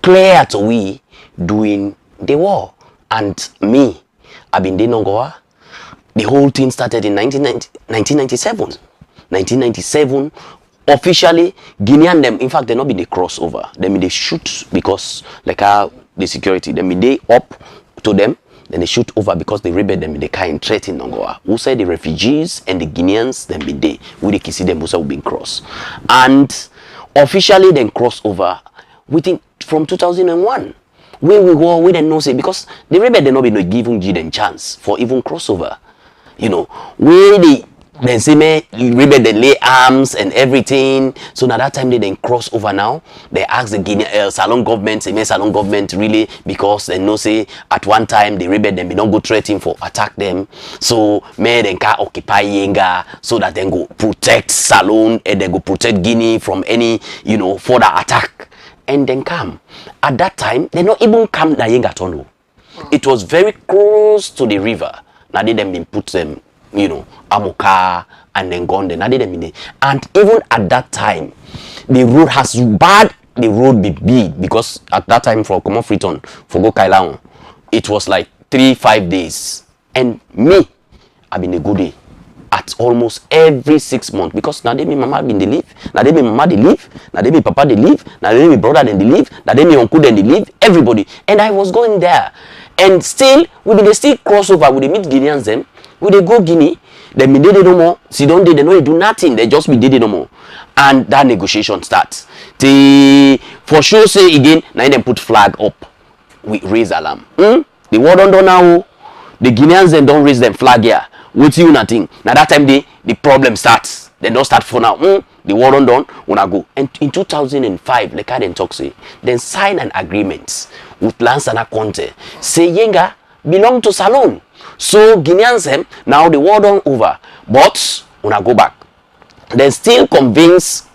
clear to we doing the war. And me, I've been doing Nongoa. The whole thing started in 1997. 1997. Officially, Guinean them, in fact, they not been the crossover. They mean they shoot because like how the security, they mean they up to them, then they shoot over because they rebel them in the kind threat in Nongoa. Who say the refugees and the Guineans then be they, we the Kisi them also been cross. And officially then cross over within from 2001. Where we go, we didn't know say because the rebel they not be no giving them chance for even crossover. You know, where the then say me rebel they lay arms and everything. So now that time they then cross over now. They ask the Guinea Salon government, say me Salon government really because they know say at one time the rebel them be not go threatening for attack them. So me then can occupy Yenga so that then go protect Salon and then go protect Guinea from any further attack. And then come. At that time they not even come na Yenga tunnel. It was very close to the river. Now they then been put them Amoka and then gone there. And even at that time, the road has bad. The road be big because at that time for Common Freeton for go Kailaon, it was like 3-5 days. And me, I've been a good day at almost every 6 months because now they me mama been they leave, now they me mama they leave, now they me papa they leave, now they me brother then they leave, now they me uncle then they leave, everybody. And I was going there, and still we be they still cross over with the meet Guineans them. We they go Guinea, they me did it no more. See don't they know they do nothing. They just be did it no more, and that negotiation starts. They for sure say again. Now them put flag up. We raise alarm. The war don't do now. The Guineans then don't raise them flag here. With you nothing. Now that time the problem starts. They don't start for now. The war don't done. Wanna go. And in 2005, like I didn't talk say, then sign an agreement with Lansana Conte. Say Yenga belong to Salon. So Guineans them now the war done over, but wanna go back. Then still convince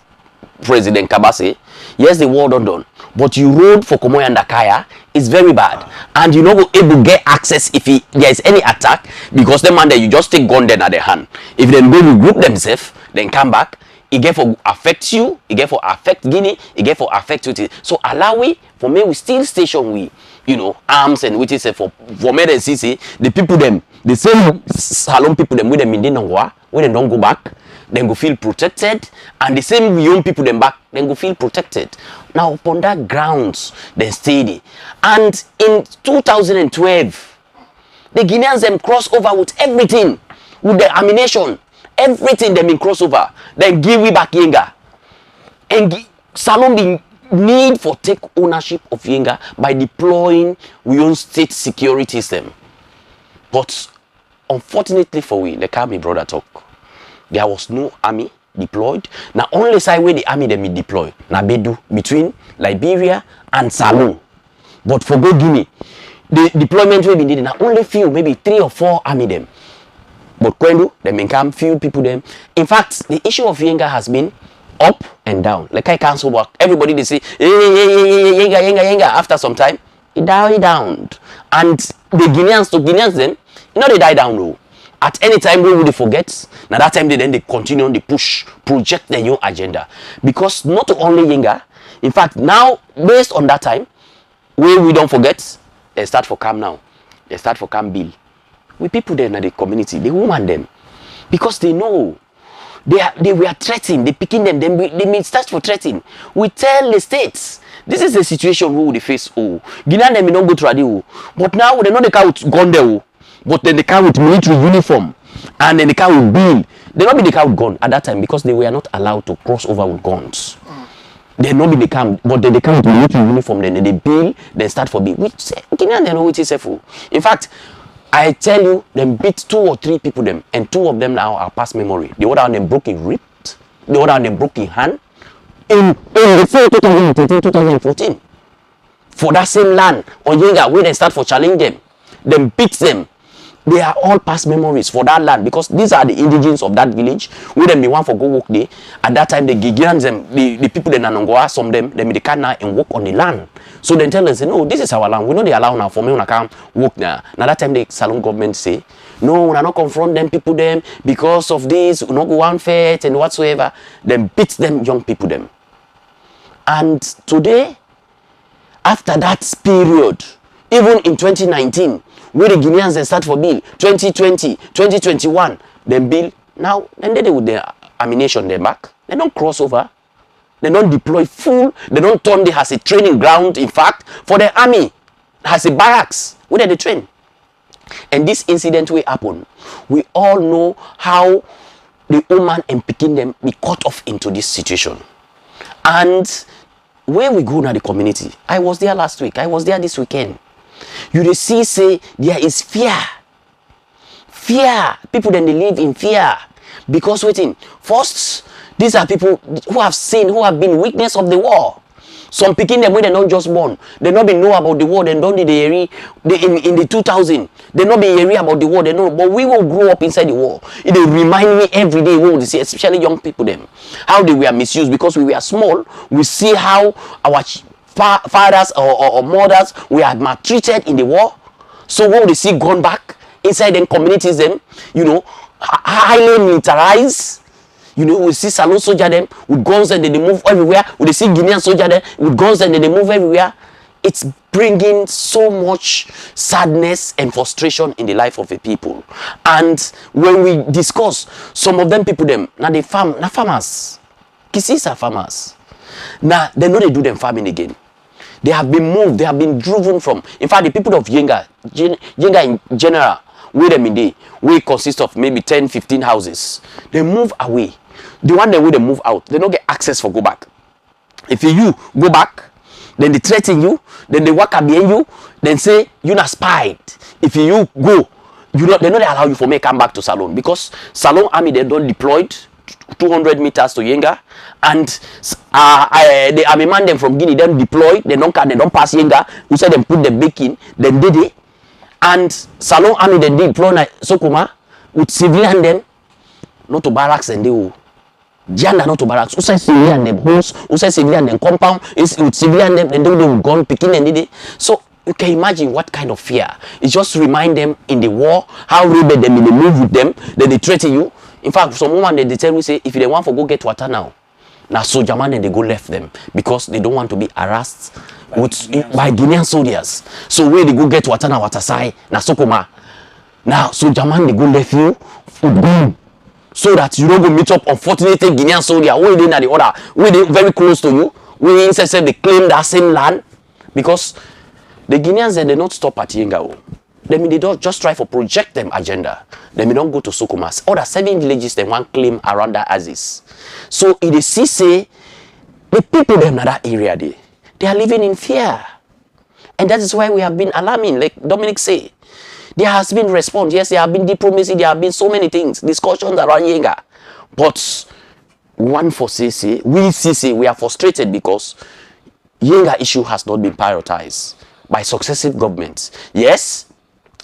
President Kabase, yes the war done, but you road for Komoy and Dakaya is very bad, and you not go able to get access if there is any attack because the man there you just take gun then at their hand. If they go to group themselves, then come back. It get for affect you, it get for affect Guinea, it get for affect you. So allow we for me we still station we arms and which is for me and CC the people them the same Salon people them with them in Dinangwa, when they don't go back, then go feel protected, and the same young people them back, then go feel protected. Now upon that grounds they steady. And in 2012, the Guineans them cross over with everything, with the ammunition, everything them in crossover, then give we back Yenga. And Salon being need for take ownership of Yenga by deploying we own state security system. But unfortunately for we, the Kami brother talk, there was no army deployed. Now only side where the army them be deployed. Now Bedu between Liberia and Salon. But for go Guinea, the deployment will be needed. Now only few, maybe 3 or 4 army them. But Kwendu, them may come few people them. In fact, the issue of Yenga has been up and down. Like I cancel work. Everybody they say, Yenga. After some time, it died down. And the Guineans then, they die down though. At any time we would forget. Now that time they continue on the push, project their new agenda. Because not only Yenga, in fact now based on that time, we don't forget, they start for camp now. They start for camp bill. We people there in the community, they woman them. Because they know they were threatening, they picking them, they may start for threatening. We tell the states, this is the situation we will face. Guinea them don't go to radio. But now they know they can't gun there. But then they come with military uniform, and then they come with bill. They not be the car with gun at that time because they were not allowed to cross over with guns. They no be the camp, but they come to look in uniform, then they bill, then start for bill. Which say, Guinean they know which is safe. In fact, I tell you, them beat 2 or 3 people them, and 2 of them now are past memory. The other one them broke in rib, the other one them broke in hand. In the 2014, for that same land on Yenga, where they start for challenge them beat them. They are all past memories for that land, because these are the indigenes of that village. We them be one for go work there. At that time, the Gigians, the people in Nanongoa, some of them, they may come now and work on the land. So then tell them, say, no, this is our land. We know they allow now for me to come work now. Now that time, the Salon government say, no, we are not confront them people them because of this, we not go one fete and whatsoever. Then beat them young people them. And today, after that period, even in 2019, where the Guineans they start for bill 2020, 2021, then bill now, then they with their ammunition their back. They don't cross over, they don't deploy full, they don't turn it as a training ground. In fact, for the army, as a barracks where they train. And this incident will happen. We all know how the woman and picking them be caught off into this situation. And where we go now, the community, I was there last week, I was there this weekend. You see, say there is fear. Fear. People then they live in fear. Because waiting, first, these are people who have seen, who have been witness of the war. Some picking them when they're not just born. They not be know about the war, they don't need the area in the 2000. They not be area about the war, they know. But we will grow up inside the war. It remind me every day, we will see, especially young people them, how they were misused because we were small. We see how our fathers or mothers were maltreated in the war. So when they see gone back inside them communities them, you know, highly militarized. You know, we see Salon soldier them with guns and they move everywhere. We see Guinean soldier them with guns and they move everywhere. It's bringing so much sadness and frustration in the life of the people. And when we discuss, some of them people them, now they farm, now farmers. Kisis are farmers. Now they know they do them farming again. They have been moved, they have been driven from. In fact, the people of Yenga in general, where them in day, we consist of maybe 10, 15 houses. They move away. The one that way they move out, they don't get access for go back. If you go back, then they threaten you, then they walk behind you, then say you not spied. If you go, they know they allow you for me come back to Salon, because Salon army they don't deployed 200 meters to Yenga, and the army man them from Guinea then deployed, they don't pass Yenga. We said them put the back in, then did it. And Salon army then deploy na Sokoma with civilian them, not to barracks and they will. Janda not to barracks. Who say civilian them house? Who say civilian them compound? Is with civilian them, then they will gone picking and did it. So you can imagine what kind of fear. It just remind them in the war how rebel them in the move with them, then they threaten you. In fact, some woman they tell me say if they want to go get water now soldier man, then they go left them because they don't want to be harassed by Guinean soldiers. So where they go get water now water side na Sokoma. Now soldier man they go left you with gun, so that you don't go meet up unfortunately Guinean soldier where they na the other, where they very close to you, where inside they claim that same land, because the Guineans they not stop at Yenga. They don't just try for project them agenda. They don't go to Sokomas. Other 7 villages they want claim around that Aziz. So it is say the people them in that area they are living in fear. And that is why we have been alarming, like Dominic say. There has been response. Yes, there have been diplomacy, there have been so many things, discussions around Yenga. But one for CC, we are frustrated because Yenga issue has not been prioritized by successive governments. Yes,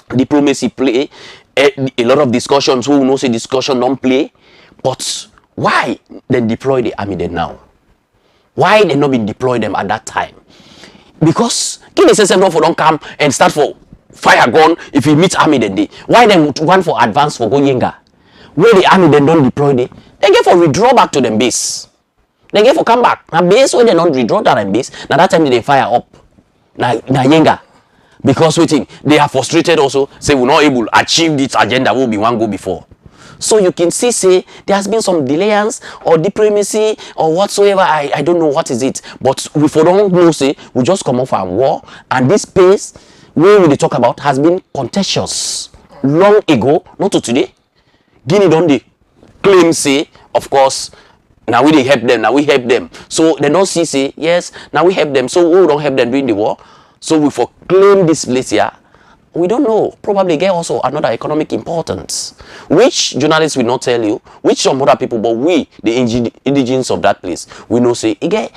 diplomacy play a lot of discussions. Who knows a discussion don't play, but why then deploy the army then now? Why they not been deploy them at that time? Because Guinea says no for don't come and start for fire gun if you meet army then they. Why then one for advance for go Yenga? Where the army then don't deploy they get for withdraw back to them base. They get for come back. Now base when they don't withdraw that and base, now that time they fire up. Now Yenga. Because waiting, they are frustrated also, say we're not able to achieve this agenda will be one go before. So you can see, say, there has been some delays or diplomacy or whatsoever, I don't know what is it. But we for don't know, say, we just come off our war, and this pace, where we talk about, has been contentious long ago, not to today. Guinea don't they claim, say, of course, Now we help them, now we help them. So they don't see, say, yes, now we help them. So we don't help them during the war. So we for claim this place here. We don't know. Probably get also another economic importance, which journalists will not tell you, which some other people, but we, the indigenous of that place, we know say, it get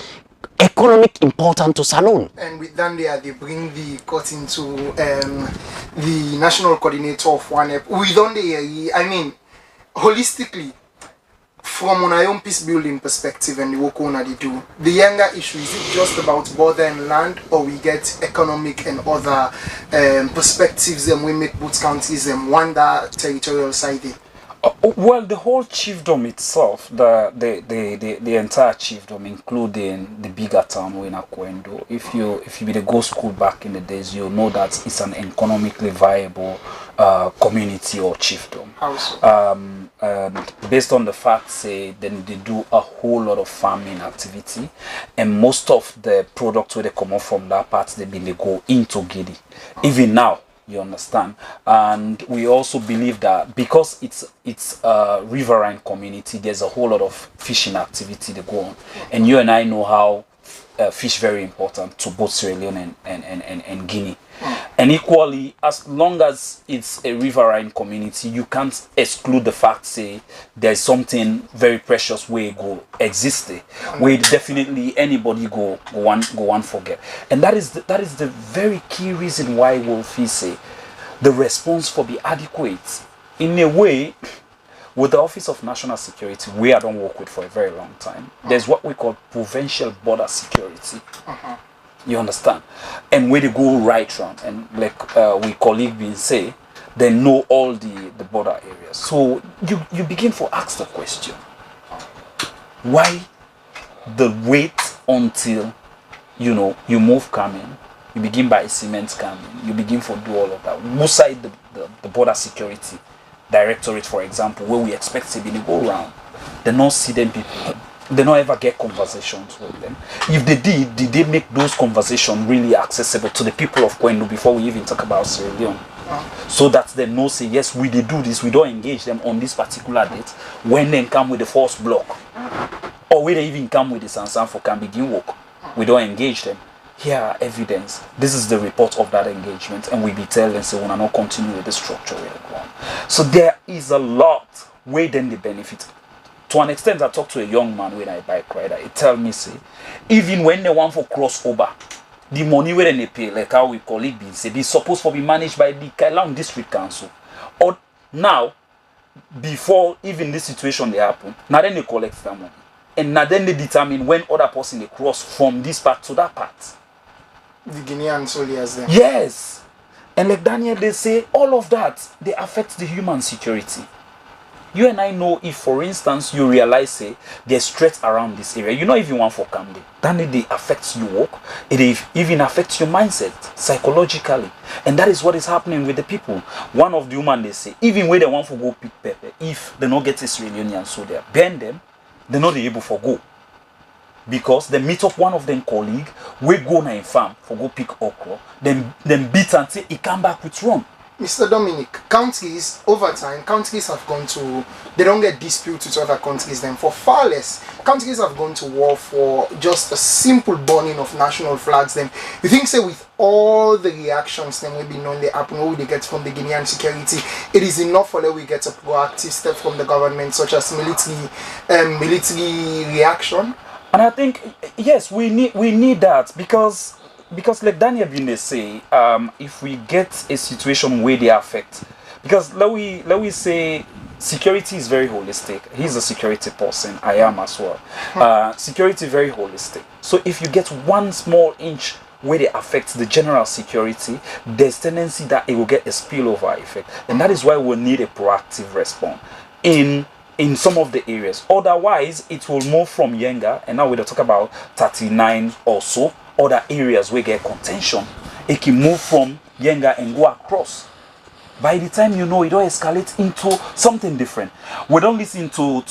economic importance to Salone. And with that there, they bring the cut into the national coordinator of YENGA. We don't I mean, holistically, from an own peace building perspective and the work they do, the YENGA issue, is it just about border and land, or we get economic and other perspectives and we make both countries and one that territorial side? Well, the whole chiefdom itself, the entire chiefdom, including the bigger town in Akwendo, if you be the go school back in the days, you know that it's an economically viable community or chiefdom. And based on the fact, say, then they do a whole lot of farming activity, and most of the products where they come off from that part, they go into Guinea. Even now, you understand. And we also believe that because it's a riverine community, there's a whole lot of fishing activity that go on, and you and I know how fish very important to both Sierra Leone and Guinea. And equally, as long as it's a riverine community, you can't exclude the fact, say, there's something very precious where go exist there, where definitely anybody go one forget. And that is the very key reason why Wolfie say the response for be adequate. In a way, with the Office of National Security, we don't work with for a very long time, there's what we call provincial border security. You understand? And where they go right round, and like we colleague been say, they know all the border areas. So you begin to ask the question, why the wait until you move coming, you begin by cement coming, you begin to do all of that. Most side the border security directorate, for example, where we expect to be go around, they don't see them people. They don't ever get conversations with them. If they did they make those conversations really accessible to the people of Kwendo before we even talk about Sierra Leone? So that they know, say, yes, we do this, we don't engage them on this particular date. When they come with the first block, or when they even come with the Sansan for can begin work, we don't engage them. Here are evidence. This is the report of that engagement, and we be telling, say, we will not continue with the structure where they go on. So there is a lot where then they benefit. To an extent, I talked to a young man when I bike rider. He tell me, say, even when they want for crossover, the money where they pay, like how we call it, say, be supposed to be managed by the Kailang District Council. Or now, before even this situation they happen, now then they collect that money, and now then they determine when other person they cross from this part to that part. The Guinean soldiers then. Yes, and like Daniel, they say all of that they affect the human security. You and I know, if for instance you realize, say, there's threats around this area, you know, if you want for camp day, then it affects your work, it even affects your mindset psychologically, and that is what is happening with the people. One of the women, they say, even when they want to go pick pepper, if they don't get Israeli so they ban them, they're not able to go, because they meet up one of them colleague, we go na in farm for go pick okra, then beat until he come back with rum. Mr. Dominic, countries, over time, countries have gone to, they don't get disputes with other countries then for far less. Countries have gone to war for just a simple burning of national flags then. You think, say, with all the reactions then maybe known they happen, what we get from the Guinean security, it is enough for that we get a proactive step from the government, such as military reaction? And I think, yes, we need that, because like Daniel Bine say, if we get a situation where they affect, because let we say security is very holistic. He's a security person, I am as well. Security very holistic. So if you get one small inch where they affect the general security, there's tendency that it will get a spillover effect, and that is why we'll need a proactive response in some of the areas. Otherwise, it will move from YENGA, and now we'll talk about 39 or so other areas where get contention. It can move from YENGA and go across. By the time you know, it will escalate into something different. We don't listen to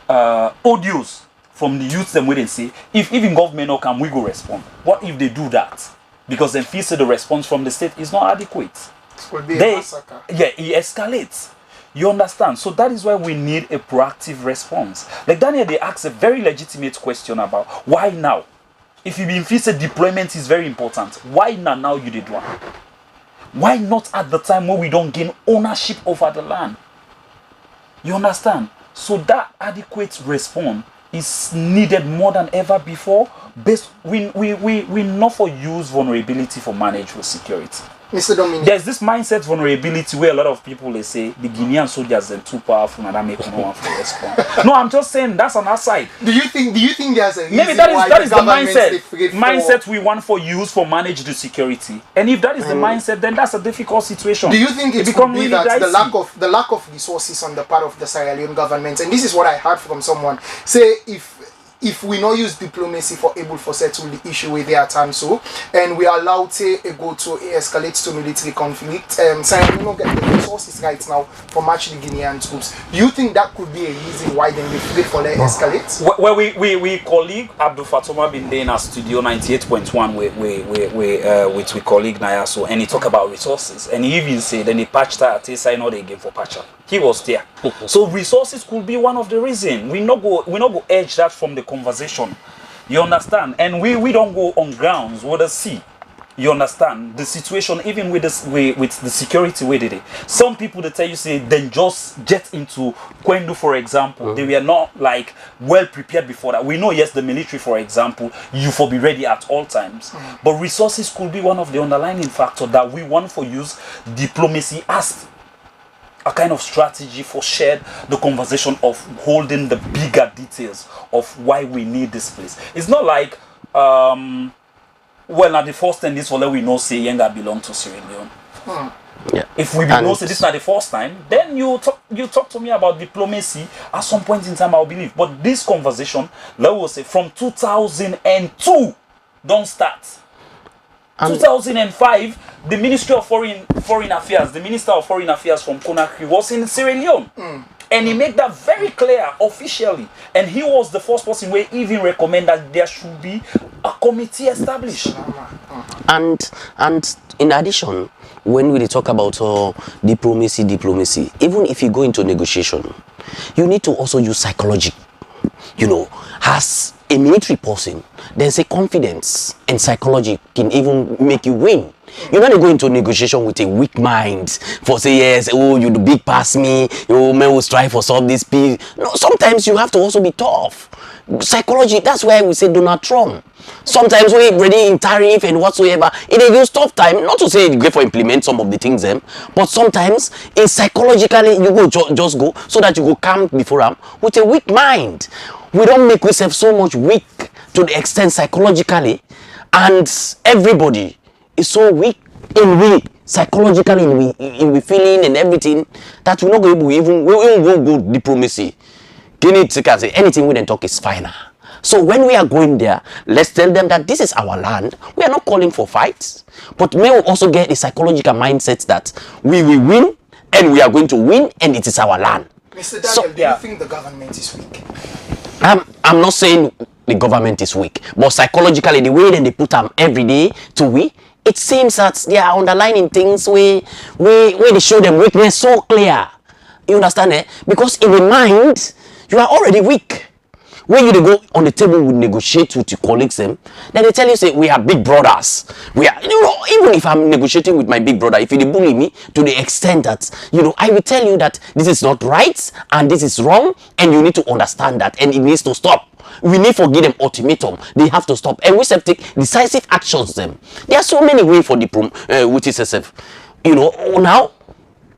audios from the youth them where they say, if even government no come, we go respond. What if they do that? Because then feel say the response from the state is not adequate. It could be a massacre. Yeah, it escalates. You understand? So that is why we need a proactive response. Like Daniel, they asked a very legitimate question about why now? If you been said deployment is very important, why now you did one? Why not at the time when we don't gain ownership over the land? You understand? So that adequate response is needed more than ever before. We not for use vulnerability for manage with security. Mr. Dominic. There's this mindset vulnerability where a lot of people they say the Guinean soldiers are too powerful and that make no one for respond. No, I'm just saying that's on our side. Do you think there's a reason maybe that is the mindset we want for use for manage the security? And if that is the mindset, then that's a difficult situation. Do you think it could be really that the lack of resources on the part of the Sierra Leone government, and this is what I heard from someone say, if we not use diplomacy for able to settle the issue with their time so, and we allow to go to escalate to military conflict, Sierra Leone don't get the resources right now for match the Guinean troops. Do you think that could be a reason why then they free for let escalate? Well, we colleague Abdul Fatoma been there in our studio 98.1 with we colleague Nayaso, and he talk about resources, and he even said then he patched at sign not again for patcher. He was there. So resources could be one of the reasons. We not go edge that from the conversation. You understand? And we don't go on grounds with the sea. You understand? The situation, even with the security, where did it? Some people they tell you say then just get into Kwendu, for example. They were not like well prepared before that. We know, yes, the military, for example, you for be ready at all times. But resources could be one of the underlying factors that we want for use diplomacy as a kind of strategy for shared the conversation of holding the bigger details of why we need this place. It's not like well, at the first time this one we know say YENGA belong to Sierra Leone. Yeah. If we know say this is not the first time, then you talk to me about diplomacy at some point in time, I'll believe. But this conversation, let us say from 2002 don't start. 2005, the Ministry of Foreign Affairs, the Minister of Foreign Affairs from Conakry was in Sierra Leone. And he made that very clear officially. And he was the first person who even recommend that there should be a committee established. And in addition, when we talk about diplomacy, even if you go into negotiation, you need to also use psychology. You know, as a military person, there's a confidence and psychology can even make you win. You're not going into negotiation with a weak mind for say yes, oh you the big pass me, you may will strive for solve this peace. No, sometimes you have to also be tough. Psychology, that's why we say Donald Trump. Sometimes we ready in tariff and whatsoever. It is use tough time, not to say it's great for implement some of the things but sometimes it's psychologically you go just go so that you go calm before them with a weak mind. We don't make ourselves so much weak to the extent psychologically, and everybody is so weak in we psychologically in we feeling and everything that we're not going to even we won't go diplomacy. Guinea can say anything we then talk is final. So when we are going there, let's tell them that this is our land. We are not calling for fights, but may we also get a psychological mindset that we will win and we are going to win and it is our land. Mr. Daniel, do you think the government is weak? I'm not saying the government is weak, but psychologically the way that they put them every day to we, it seems that they are underlining things where they show them weakness so clear. You understand? Because in the mind, you are already weak. When you go on the table with negotiate with your colleagues, then they tell you say we are big brothers. We are, even if I'm negotiating with my big brother, if you bully me to the extent that I will tell you that this is not right and this is wrong, and you need to understand that, and it needs to stop. We need to give them ultimatum. They have to stop, and we have to take decisive actions. Them there are so many ways for the which is SF. Now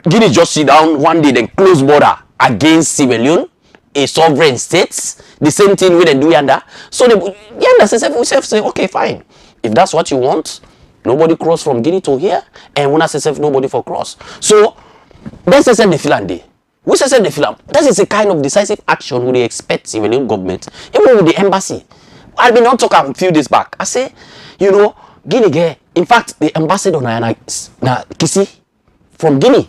Guinea just sit down one day then close border against Sierra Leone, a sovereign state. The same thing we do yonder. So yonder says say okay fine, if that's what you want, nobody cross from Guinea to here, and when I say nobody for cross. So that's the Finland. We say the Finland. That is a kind of decisive action we expect Sierra Leone government, even with the embassy. I've been on talking a few days back. I say, Guinea. In fact, the ambassador na Kisi from Guinea,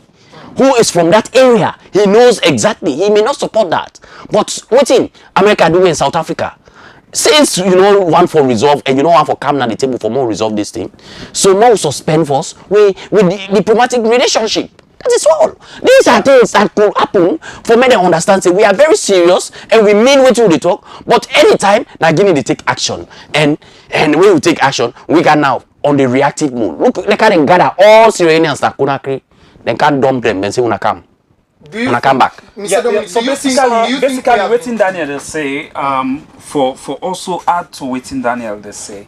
who is from that area, he knows exactly. He may not support that, but what in America doing in South Africa, since one for resolve and one for come on the table for more resolve this thing, so now suspend us with the diplomatic relationship. That is all. These are things that could happen for me to understand. Say we are very serious and we mean what we talk. But anytime, now Guinea they take action, and when we take action, we can now on the reactive mode. Look, they can gather all Syrians that Conakry, they can dump them and say when I come. When I come back. Mr. Dominic, so do you think basically waiting Daniel they say for also add to waiting Daniel they say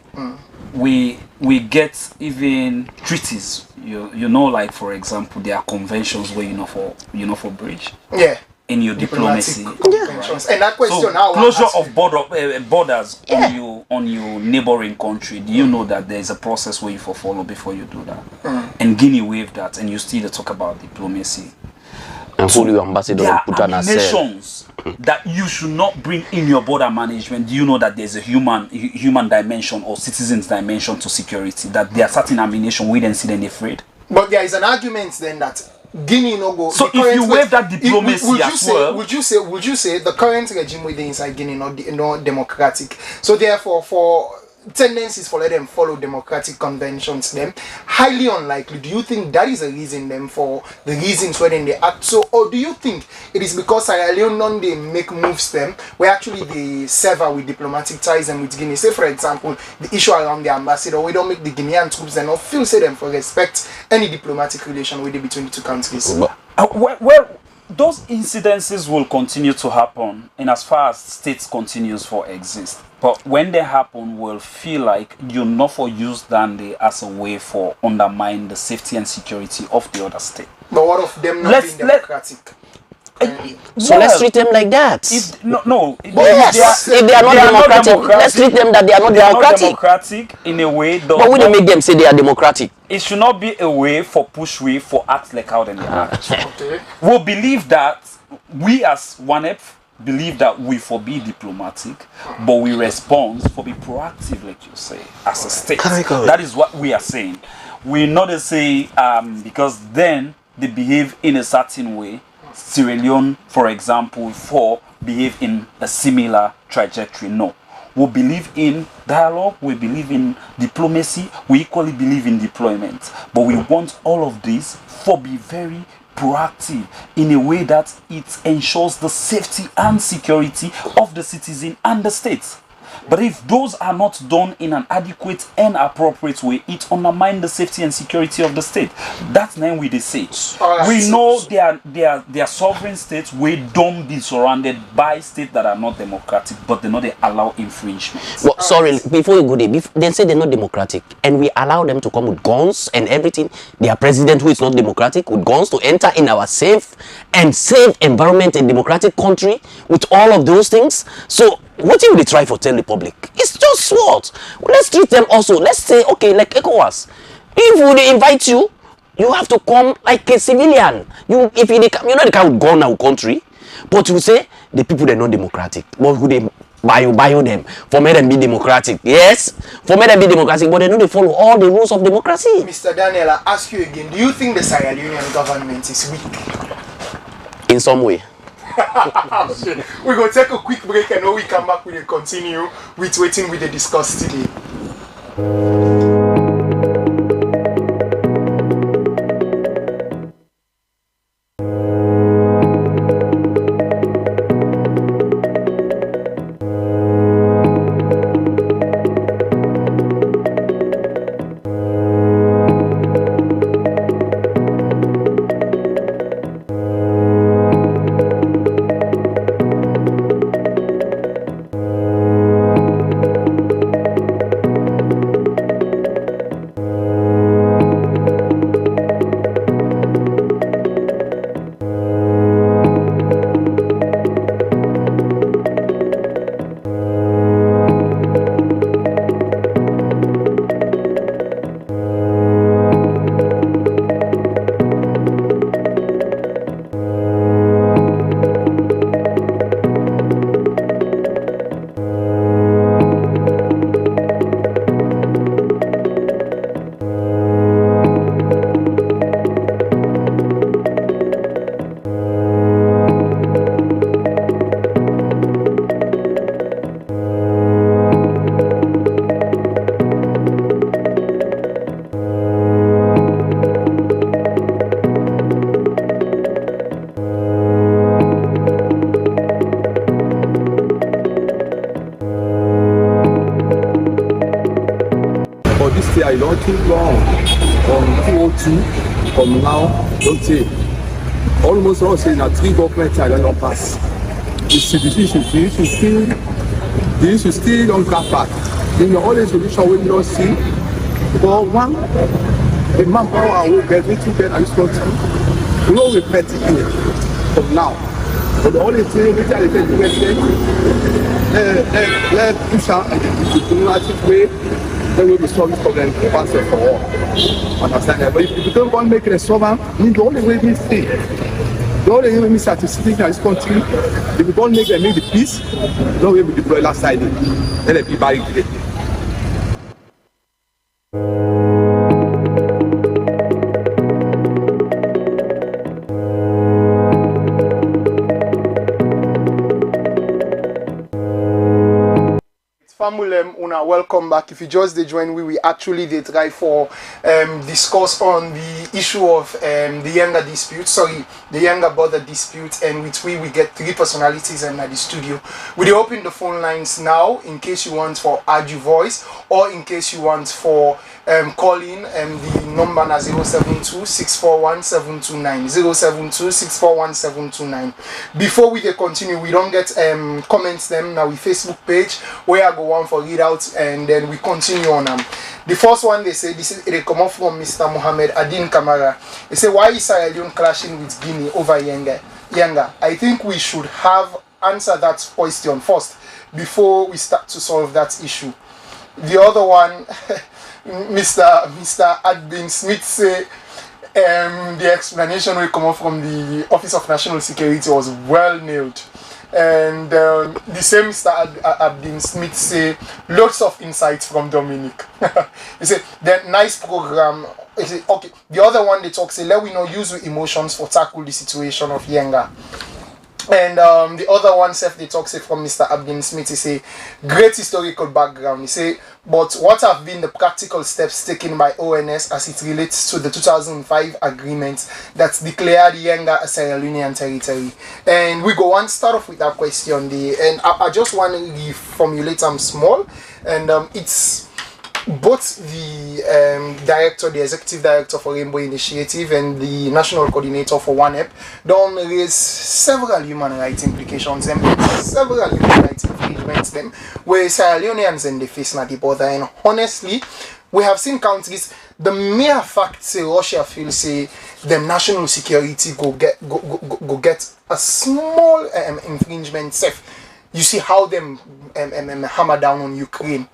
we get even treaties, you know, like for example there are conventions where for bridge in your diplomacy, right? And that question, so now closure of borders on your neighboring country, do you know that there is a process where you follow before you do that? And Guinea waived that, and you still talk about diplomacy. And So your ambassador there put are on a nations that you should not bring in your border management. Do you know that there's a human dimension or citizens dimension to security? That there are certain ammunition we don't see them afraid. But there is an argument then that Guinea no go. So if you waive that diplomacy would you say the current regime within inside Guinea not democratic? So therefore, for tendencies for let them follow democratic conventions, them highly unlikely. Do you think that is a reason them for the reasons why they act so, or do you think it is because Sierra Leone they make moves them where actually they sever with diplomatic ties and with Guinea? Say for example the issue around the ambassador, we don't make the Guinean troops and not feel say them for respect any diplomatic relation with between the two countries. Well, those incidences will continue to happen in as far as states continues for exist. But when they happen, we'll feel like you're not for use than as a way for undermine the safety and security of the other state. But what of them not being democratic? So let's treat them like that. If they are not democratic, let's treat them that they are not democratic in a way. But we don't make them say they are democratic. It should not be a way for push way for act like how they act. Okay. We'll believe that we as YENGA believe that we for be diplomatic, but we respond for be proactive, like you say, as a state. That is what we are saying. We're not to say because then they behave in a certain way. Sierra Leone, for example, behave in a similar trajectory. No. We believe in dialogue, we believe in diplomacy, we equally believe in deployment. But we want all of this for be very proactive in a way that it ensures the safety and security of the citizen and the state. But if those are not done in an adequate and appropriate way, it undermines the safety and security of the state. That's then we they say. We know they are sovereign states. We don't be surrounded by states that are not democratic, but they know they allow infringement. Well, sorry, before you go there, they say they're not democratic, and we allow them to come with guns and everything. Their president, who is not democratic, with guns to enter in our safe environment, a democratic country, with all of those things. So what will they try for tell the public? It's just what? Let's treat them also. Let's say, okay, like ECOWAS. If they invite you, you have to come like a civilian. If they come, they can't go in our country. But you say the people they're not democratic. But who they bio them for me them be democratic? Yes, for me them be democratic, but they know they follow all the rules of democracy. Mr. Daniel, I ask you again. Do you think the Sierra Leonean government is weak? In some way. Okay. We're going to take a quick break and when we come back, we'll continue with waiting with the discuss today. that you don't think long on 202 from now, don't say. Almost all saying that 3 governments are not pass. The issue still don't come back. In the only solution we don't see, for one, the manpower will get little bit and responsible. We don't repeat it from now. But the only thing which I think is let push out the diplomatic way, then we'll be solving this problem once and for all. Understand that? But if you don't want to make it a solver, the only way we see. The only way we start to speak in this country, if we don't make them make the peace, no way we deploy last side. Let it be buried today. Famulem, una welcome back. If you just join we actually did try for discuss on the issue of the YENGA dispute, the YENGA border dispute, and with we get 3 personalities in the studio. We open the phone lines now in case you want for add your voice or in case you want for call in, the number na 072-641-729 072-641-729. Before we continue, we don't get comments them now with Facebook page where I go on for read out and then we continue on them. The first one they say they come off from Mr. Mohammed Adin Kamara. They say, why is Sierra Leone clashing with Guinea over YENGA? I think we should have answered that question first before we start to solve that issue. The other one, Mr. Adbin Smith say the explanation will come from the Office of National Security was well nailed. And the same Mr. Abdin Smith say lots of insights from Dominic. He said that nice program. He said, okay. The other one they talk say let we not use emotions for tackle the situation of YENGA. And the other one they talk say from Mr. Abdin Smith, he say great historical background. He say, but what have been the practical steps taken by ONS as it relates to the 2005 agreement that declared YENGA a Sierra Leonean territory? And we go on start off with that question. And I just want to reformulate them small, and it's both the the executive director for Rainbow Initiative and the national coordinator for YENGA don't raise several human rights implications and several human rights infringements them where Sierra Leoneans in the face na the border. And honestly, we have seen countries, the mere fact say Russia feels say them national security go get a small infringement safe. You see how them hammer down on Ukraine.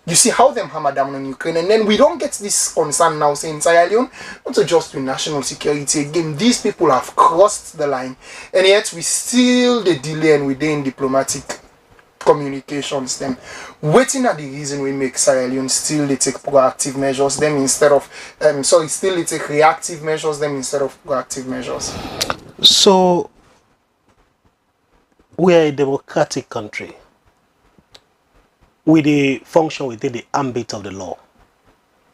You see how them hammer down on Ukraine, and then we don't get this concern now saying Sierra Leone, not just with national security again. These people have crossed the line, and yet we still the delay and within diplomatic communications. Them waiting at the reason we make Sierra Leone still they take proactive measures them instead of still they take reactive measures them instead of proactive measures. So we are a democratic country. We function within the ambit of the law.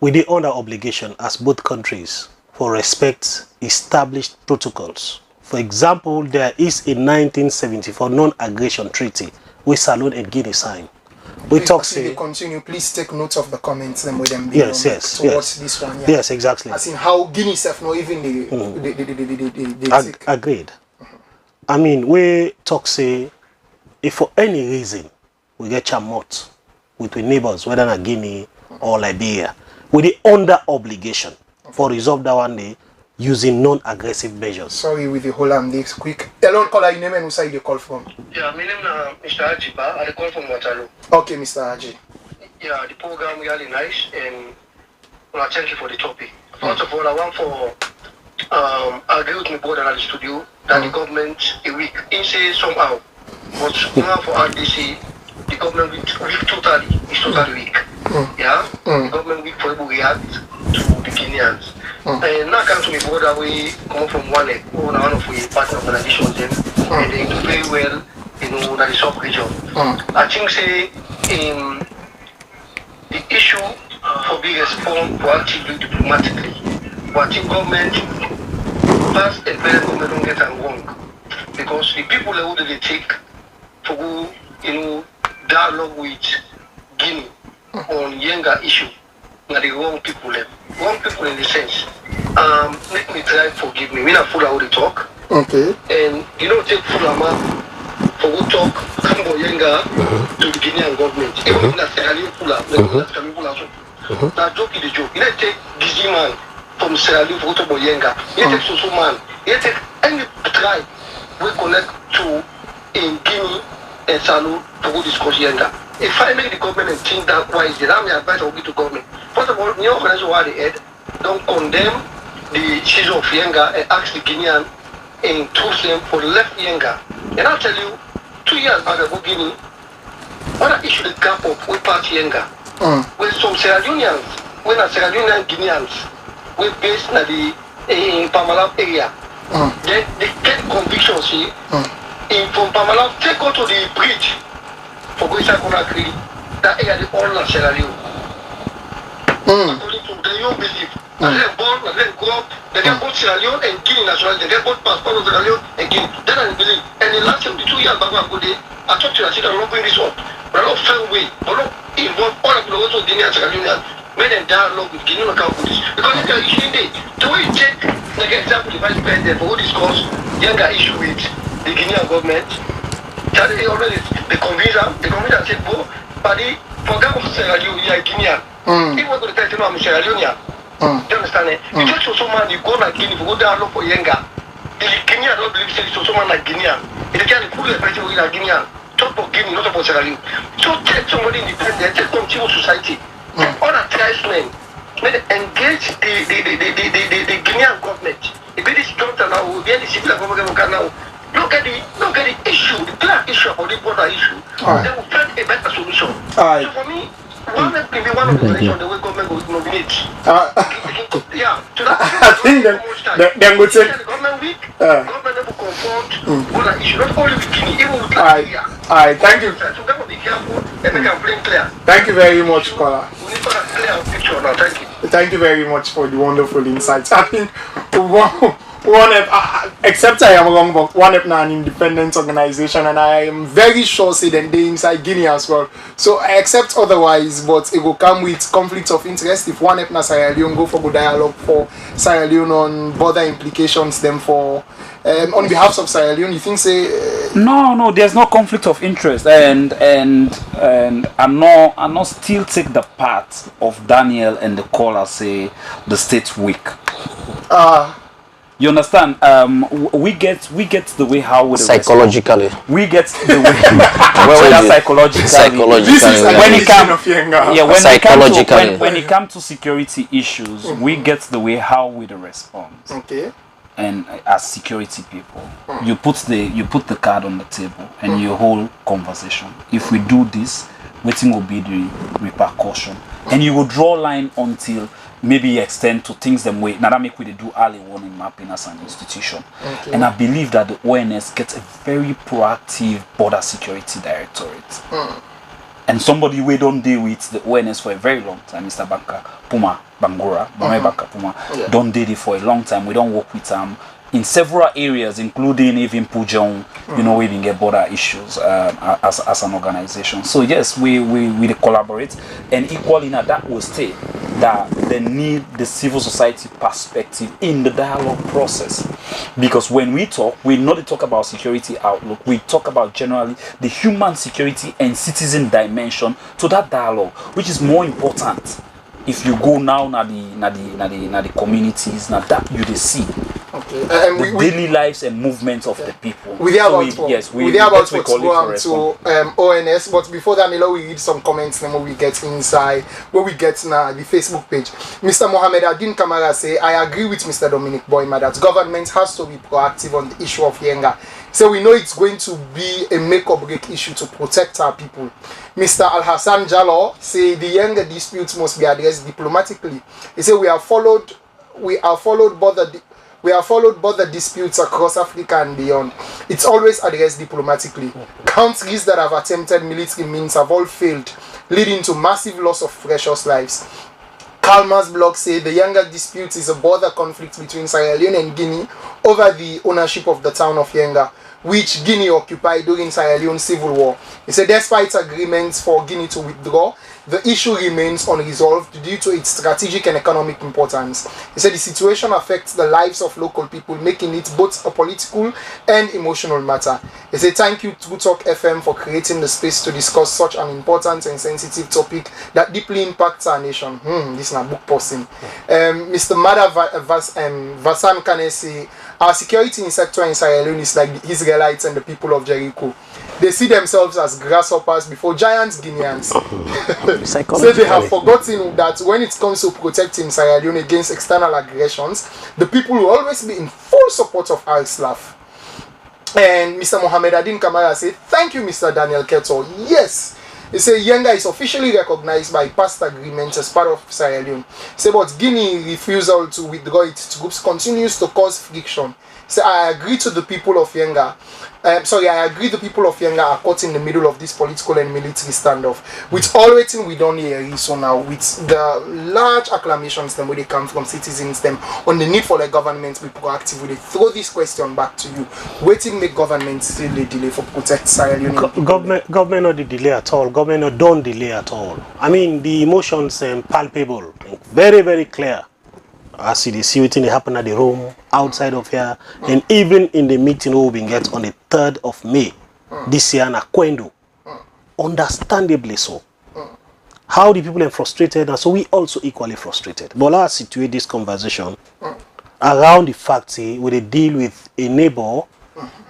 We under obligation as both countries for respect established protocols. For example, there is a 1974 non-aggression treaty which Salone and Guinea signed. We talk say continue. Please take note of the comments them with them. Yes. This one. Yeah. Yes, exactly. As in how Guinea self not even the agreed. I mean, we talk say if for any reason we get chamot with the neighbors, whether in Guinea or Liberia, with the under obligation for resolve that one day using non-aggressive measures. Sorry, with the whole this quick. Hello, caller, your name and who side you call from? Yeah, my name is Mr. Haji. I call from Waterloo. Okay, Mr. Haji. Yeah, the program really nice, and well, thank you for the topic. First of all, I want for agree with my brother at the studio that the government a week in say somehow, but now for RDC. The government week totally weak. Yeah? The government week for able to react to the Guineans. And now come to me brother we come from one of the partner organizations and they do very well, you know, in the sub region. I think say the issue for being responded proactively diplomatically. But I think government past and present government don't get it wrong. Because the people who they take for dialogue with Guinea on YENGA issue na the wrong people. Wrong people in the sense. Make me try forgive me. We not full how they talk. Okay. And you know take full amount for we talk come about YENGA to the Guinean government. Even if Sierra Leone pull up, that's coming pull up. That joke is the joke. You take Gizi man from Sierra Leone for talk about YENGA. You take Soso man. You take any tribe we connect to in Guinea and Salou to go discuss YENGA. If I make the government and think that why is it, I'm advice I will give to government. First of all, new organization why they head don't condemn the season of YENGA and ask the Guinean and trust them for left YENGA. And I'll tell you, 2 years back ago Guinea, when I issued the gap up with party YENGA, with some Sierra Leoneans, when a Sierra Leonean Guineans, we based in Pamalam area. Then they get conviction, see, from Pamalam, they go to the bridge for going to Conakry, that area they all are Sierra Leone. According to the young belief, they get born, they get grow up, they get both Sierra Leone and Guinea nationality, they get both passport of Sierra Leone and Guinea. Then I believe, and the last 2 years back ago, I talked to you, I said, I'm not bring this up, but I'm not fair way, but not involve all of the also Guinea and Sierra Leone, made a dialogue with Guinea local police. Because if they're issuing the way you take, like example, the vice president, for who discuss YENGA issue with the Guinean government, that they already, they convince them said, go, but they forgot about Sierra Leone, you're Guinean. He was going to tell you, I'm Sierra Leonean. Do you understand it? You just show someone, you go like Guinea, you go down low for YENGA. The Guinean don't believe it's someone like Guinean. If they can't prove the person with a Guinean, talk about Guinea, not about Sierra Leone. So take somebody independent, take some civil society. Other tribesmen, may they engage the Guinean government. If it is Johnson now, the civil government now, look at the issue, the clear issue or the border issue. They will find a better solution. So for me, one can be one of the solutions the way government will nominate. Yeah, so I think then we take the government week, government will confront border issue, not only with Guinea, even with Nigeria. Alright, thank you. So that will be careful and make them plain clear. Thank you very much, Kola. We need to have a clear picture now. Thank you. Thank you very much for the wonderful insights. I think one except I am wrong, but one now an independent organization, and I am very sure say that they inside Guinea as well. So I accept otherwise, but it will come with conflicts of interest if one na Sierra Leone go for good dialogue for Sierra Leone on border implications. Then for on behalf of Sierra Leone, you think say no, there's no conflict of interest, and I'm not still take the part of Daniel and the caller say the state's weak. You understand? We get the way how we psychologically. We get the way psychologically. This is when it comes when it comes to security issues, we get the way how we respond. Okay. And as security people, you put the card on the table and you hold conversation. If we do this, waiting will be the repercussion, and you will draw line until maybe extend to things them way. Now that make we do early warning mapping as an institution. Okay. And I believe that the ONS gets a very proactive border security directorate. And somebody we don't deal with the ONS for a very long time, Mr. Banka Puma Bangura, Banka Puma, don't deal it for a long time. We don't work with in several areas, including even Pujong, you know, we even get border issues as an organization. So yes, we collaborate, and equally now that will stay that they need the civil society perspective in the dialogue process, because when we not talk about security outlook, we talk about generally the human security and citizen dimension to that dialogue, which is more important. If you go now na the communities, now that you see the daily lives and movements of the people. We are about to go on to ONS, but before that, we read some comments. Then we get inside where we get now the Facebook page. Mr. Mohammed Adin Kamara say, I agree with Mr. Dominic Boyma that government has to be proactive on the issue of YENGA. So we know it's going to be a make or break issue to protect our people. Mr. Al Hassan Jallo say the YENGA disputes must be addressed diplomatically. He said we are followed both the disputes across Africa and beyond. It's always addressed diplomatically. Countries that have attempted military means have all failed, leading to massive loss of precious lives. Kalma's blog say the YENGA dispute is a border conflict between Sierra Leone and Guinea over the ownership of the town of YENGA. which Guinea occupied during Sierra Leone civil war. He said despite agreements for Guinea to withdraw, the issue remains unresolved due to its strategic and economic importance. He said the situation affects the lives of local people, making it both a political and emotional matter. He said thank you to Talk FM for creating the space to discuss such an important and sensitive topic that deeply impacts our nation. This is not book posting. Mr. Mada Vasan Kanesi, our security in sector in Sierra Leone is like the Israelites and the people of Jericho. They see themselves as grasshoppers before giants Guineans. So they have forgotten that when it comes to protecting Sierra Leone against external aggressions, the people will always be in full support of al-Slaf. And Mr. Mohammed Adin Kamara said, thank you, Mr. Daniel Keto. Yes. He said YENGA is officially recognized by past agreements as part of Sierra Leone. He said, but Guinea refusal to withdraw its troops continues to cause friction. He said, I agree to the people of YENGA. I agree the people of YENGA are caught in the middle of this political and military standoff. With all waiting we don't hear so now, with the large acclamations them where they come from citizens them on the need for the government to be proactive, they throw this question back to you. Waiting make government still delay for protect Sierra Leone. Government not the delay at all. Government not don't delay at all. I mean the emotions palpable, very very clear. As you see waiting happen at the room outside of here, and even in the meeting we will get on the 3rd of May this year in Akwendo, understandably so. How the people are frustrated, and so we also equally frustrated. But let's situate this conversation around the fact where they deal with a neighbor,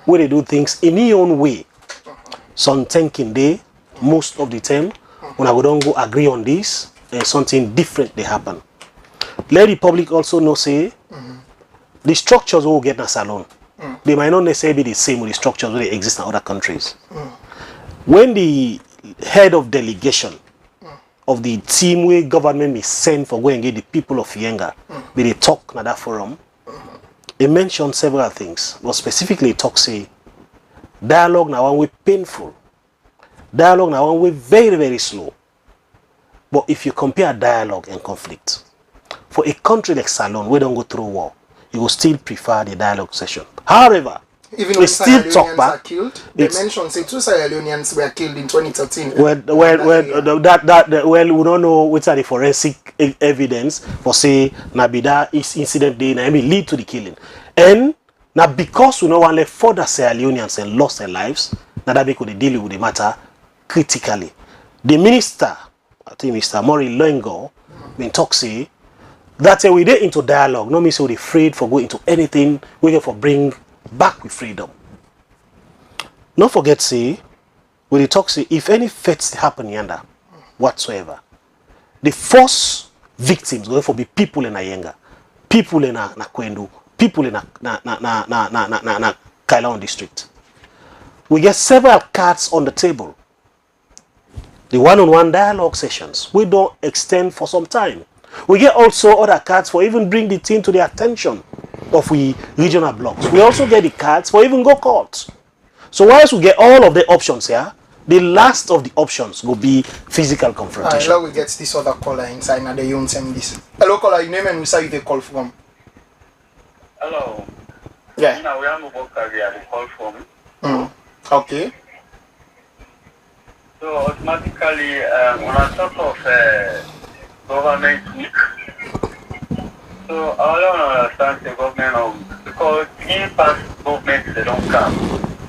where they do things in their own way. Some thinking they most of the time when I don't go agree on this, and something different they happen. Let the public also know say the structures we will get in a salon, they might not necessarily be the same with the structures that exist in other countries. When the head of delegation of the team where government may send for go and get the people of YENGA, when they talk in that forum, they mentioned several things, but specifically talk say dialogue now one way painful, dialogue now one way very very slow. But if you compare dialogue and conflict, for a country like Salon, we don't go through war, you will still prefer the dialogue session. However, even when Sierra Leoneans are killed, they mentioned say 2 Sierra Leoneans were killed in 2013. Well, we don't know which are the forensic evidence for say Nabida incident day may lead to the killing. And now because we know one left further Sierra Leoneans and lost their lives, now that we could deal with the matter critically. The minister, I think Mr. Mori Lengo, been talk say that we get into dialogue, no mean so we're afraid for going into anything, we get for bring back with freedom. Don't forget say, when they talk say, if any fates happen yonder, whatsoever, the first victims go for be people in YENGA, people in Akwendo, people in Kailon district. We get several cards on the table. The one-on-one dialogue sessions, we don't extend for some time. We get also other cards for even bring the thing to the attention of we regional blocks. We also get the cards for even go court. So whilst we get all of the options here, the last of the options will be physical confrontation. Now we get this other caller inside and they don't send this. Hello caller, your name and where you call from? Hello. Yeah. Now we are moving to call from. Okay. So automatically, when I talk of government week, so I don't understand the government because in past governments they don't come.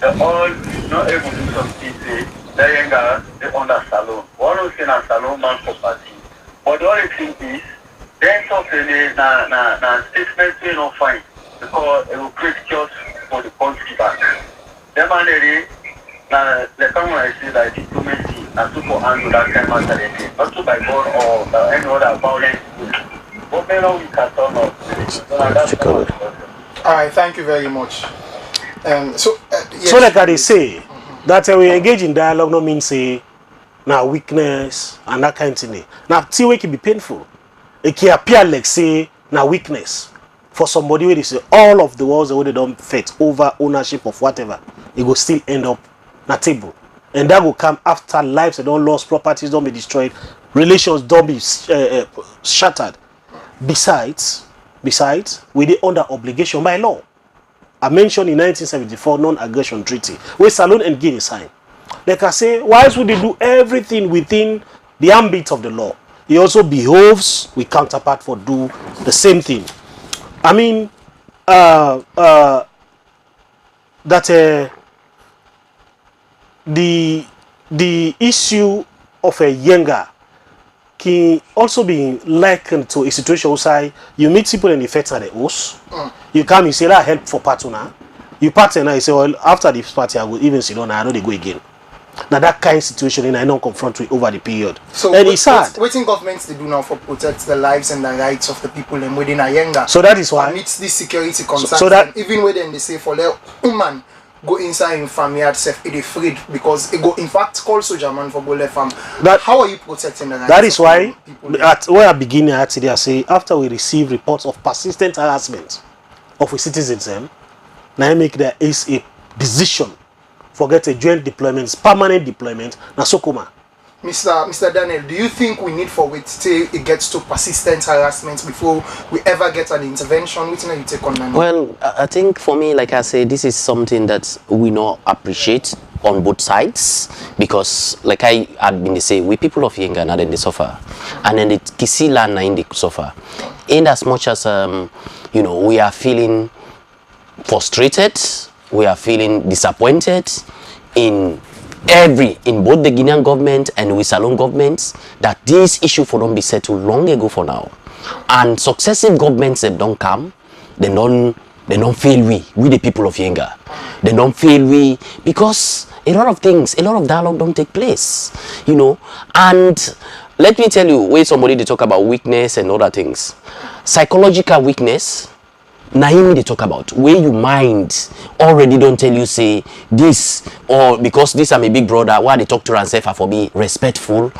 They all not able to do something. They YENGA they under salon. One of them salon man property. But the only thing is, then something na statement we don't find because it will create chaos for the country back. Them and they come when I say that diplomacy and to handle that kind of mentality, not to by gun or any other violence. But we can turn off. Alright, thank you very much. Yes. So like they say, that we engage in dialogue no means say now weakness and that kind of thing. Now till it can be painful. It can appear like say now weakness for somebody where they say all of the wars that they don't fight over ownership of whatever, it will still end up on a table. And that will come after lives that don't lost, properties don't be destroyed, relations don't be shattered. Besides, we are under obligation by law. I mentioned in 1974 non-aggression treaty, where Salone and Guinea signed. Like I say, why would they do everything within the ambit of the law? He also behoves with counterpart for do the same thing. I mean, the issue of a YENGA can also be likened to a situation where you meet people in the fete at the house. You come, you say that help for partner. You partner, you say, well, after this party, I will even sit down, I know they go again. Now that kind of situation, I don't confront with over the period. So and it's sad. What governments they do now for protect the lives and the rights of the people and within YENGA? So that is why amidst these security concerns. So that even when they say for the woman go inside in family itself, it is freed because it go in fact call soldier man for go left farm. How are you protecting the rights? That is why at where I begin at today, I say after we receive reports of persistent harassment of a citizens, now make there is a decision for get a joint deployment, permanent deployment, na Sokoma. Mr. Daniel, do you think we need for wait till it gets to persistent harassment before we ever get an intervention? Which you take on that? Well, I think for me, like I say, this is something that we not appreciate on both sides because, like I had been to say, we people of YENGA now then they suffer, and then the Kisila na they suffer. In as much as you know, we are feeling frustrated, we are feeling disappointed in both the Guinean government and with Salone governments that this issue for them be settled long ago for now, and successive governments have don't come, they don't fail we the people of YENGA, they don't fail we because a lot of things, a lot of dialogue don't take place, you know. And let me tell you, where somebody they talk about weakness and other things, psychological weakness. Naimi they talk about where you mind already don't tell you say this, or because this I'm a big brother, why they talk to and say for me respectful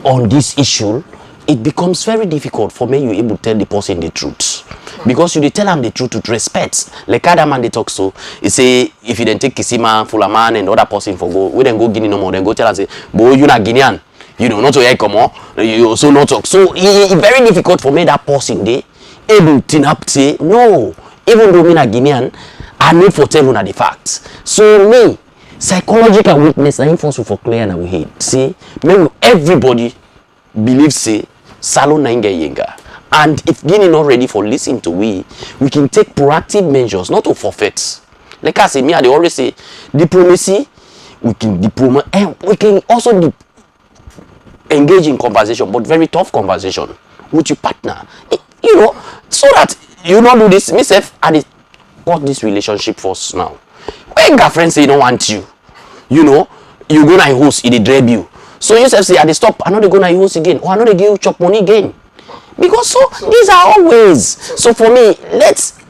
on this issue, it becomes very difficult for me you able to tell the person the truth. Because you tell them the truth with respect. Like other man they talk so, he say if you then take Kisima, Fulaman and other person for go, we then go Guinea no more, then go tell and say, boy you not Guinean, you know, not to hear come on, you also not talk. So it's very difficult for me that person they able to up say no, even though me na Guinean, I need for tell you the facts. So me, psychological weakness, I enforce for clear and we hate. See, maybe everybody believes say Salone na YENGA. And if Guinea not ready for listening to we can take proactive measures, not to forfeit. Like I say, me I always say diplomacy, we can diploma and we can also engage in conversation, but very tough conversation with your partner. You know, so that you not do this. Myself, I got this relationship first now. When girlfriend say he don't want you, you know, you go na host, he drive you. So you say I stop, I know they go na host again, or I know they give you chop money again. Because so these are always. So for me, let's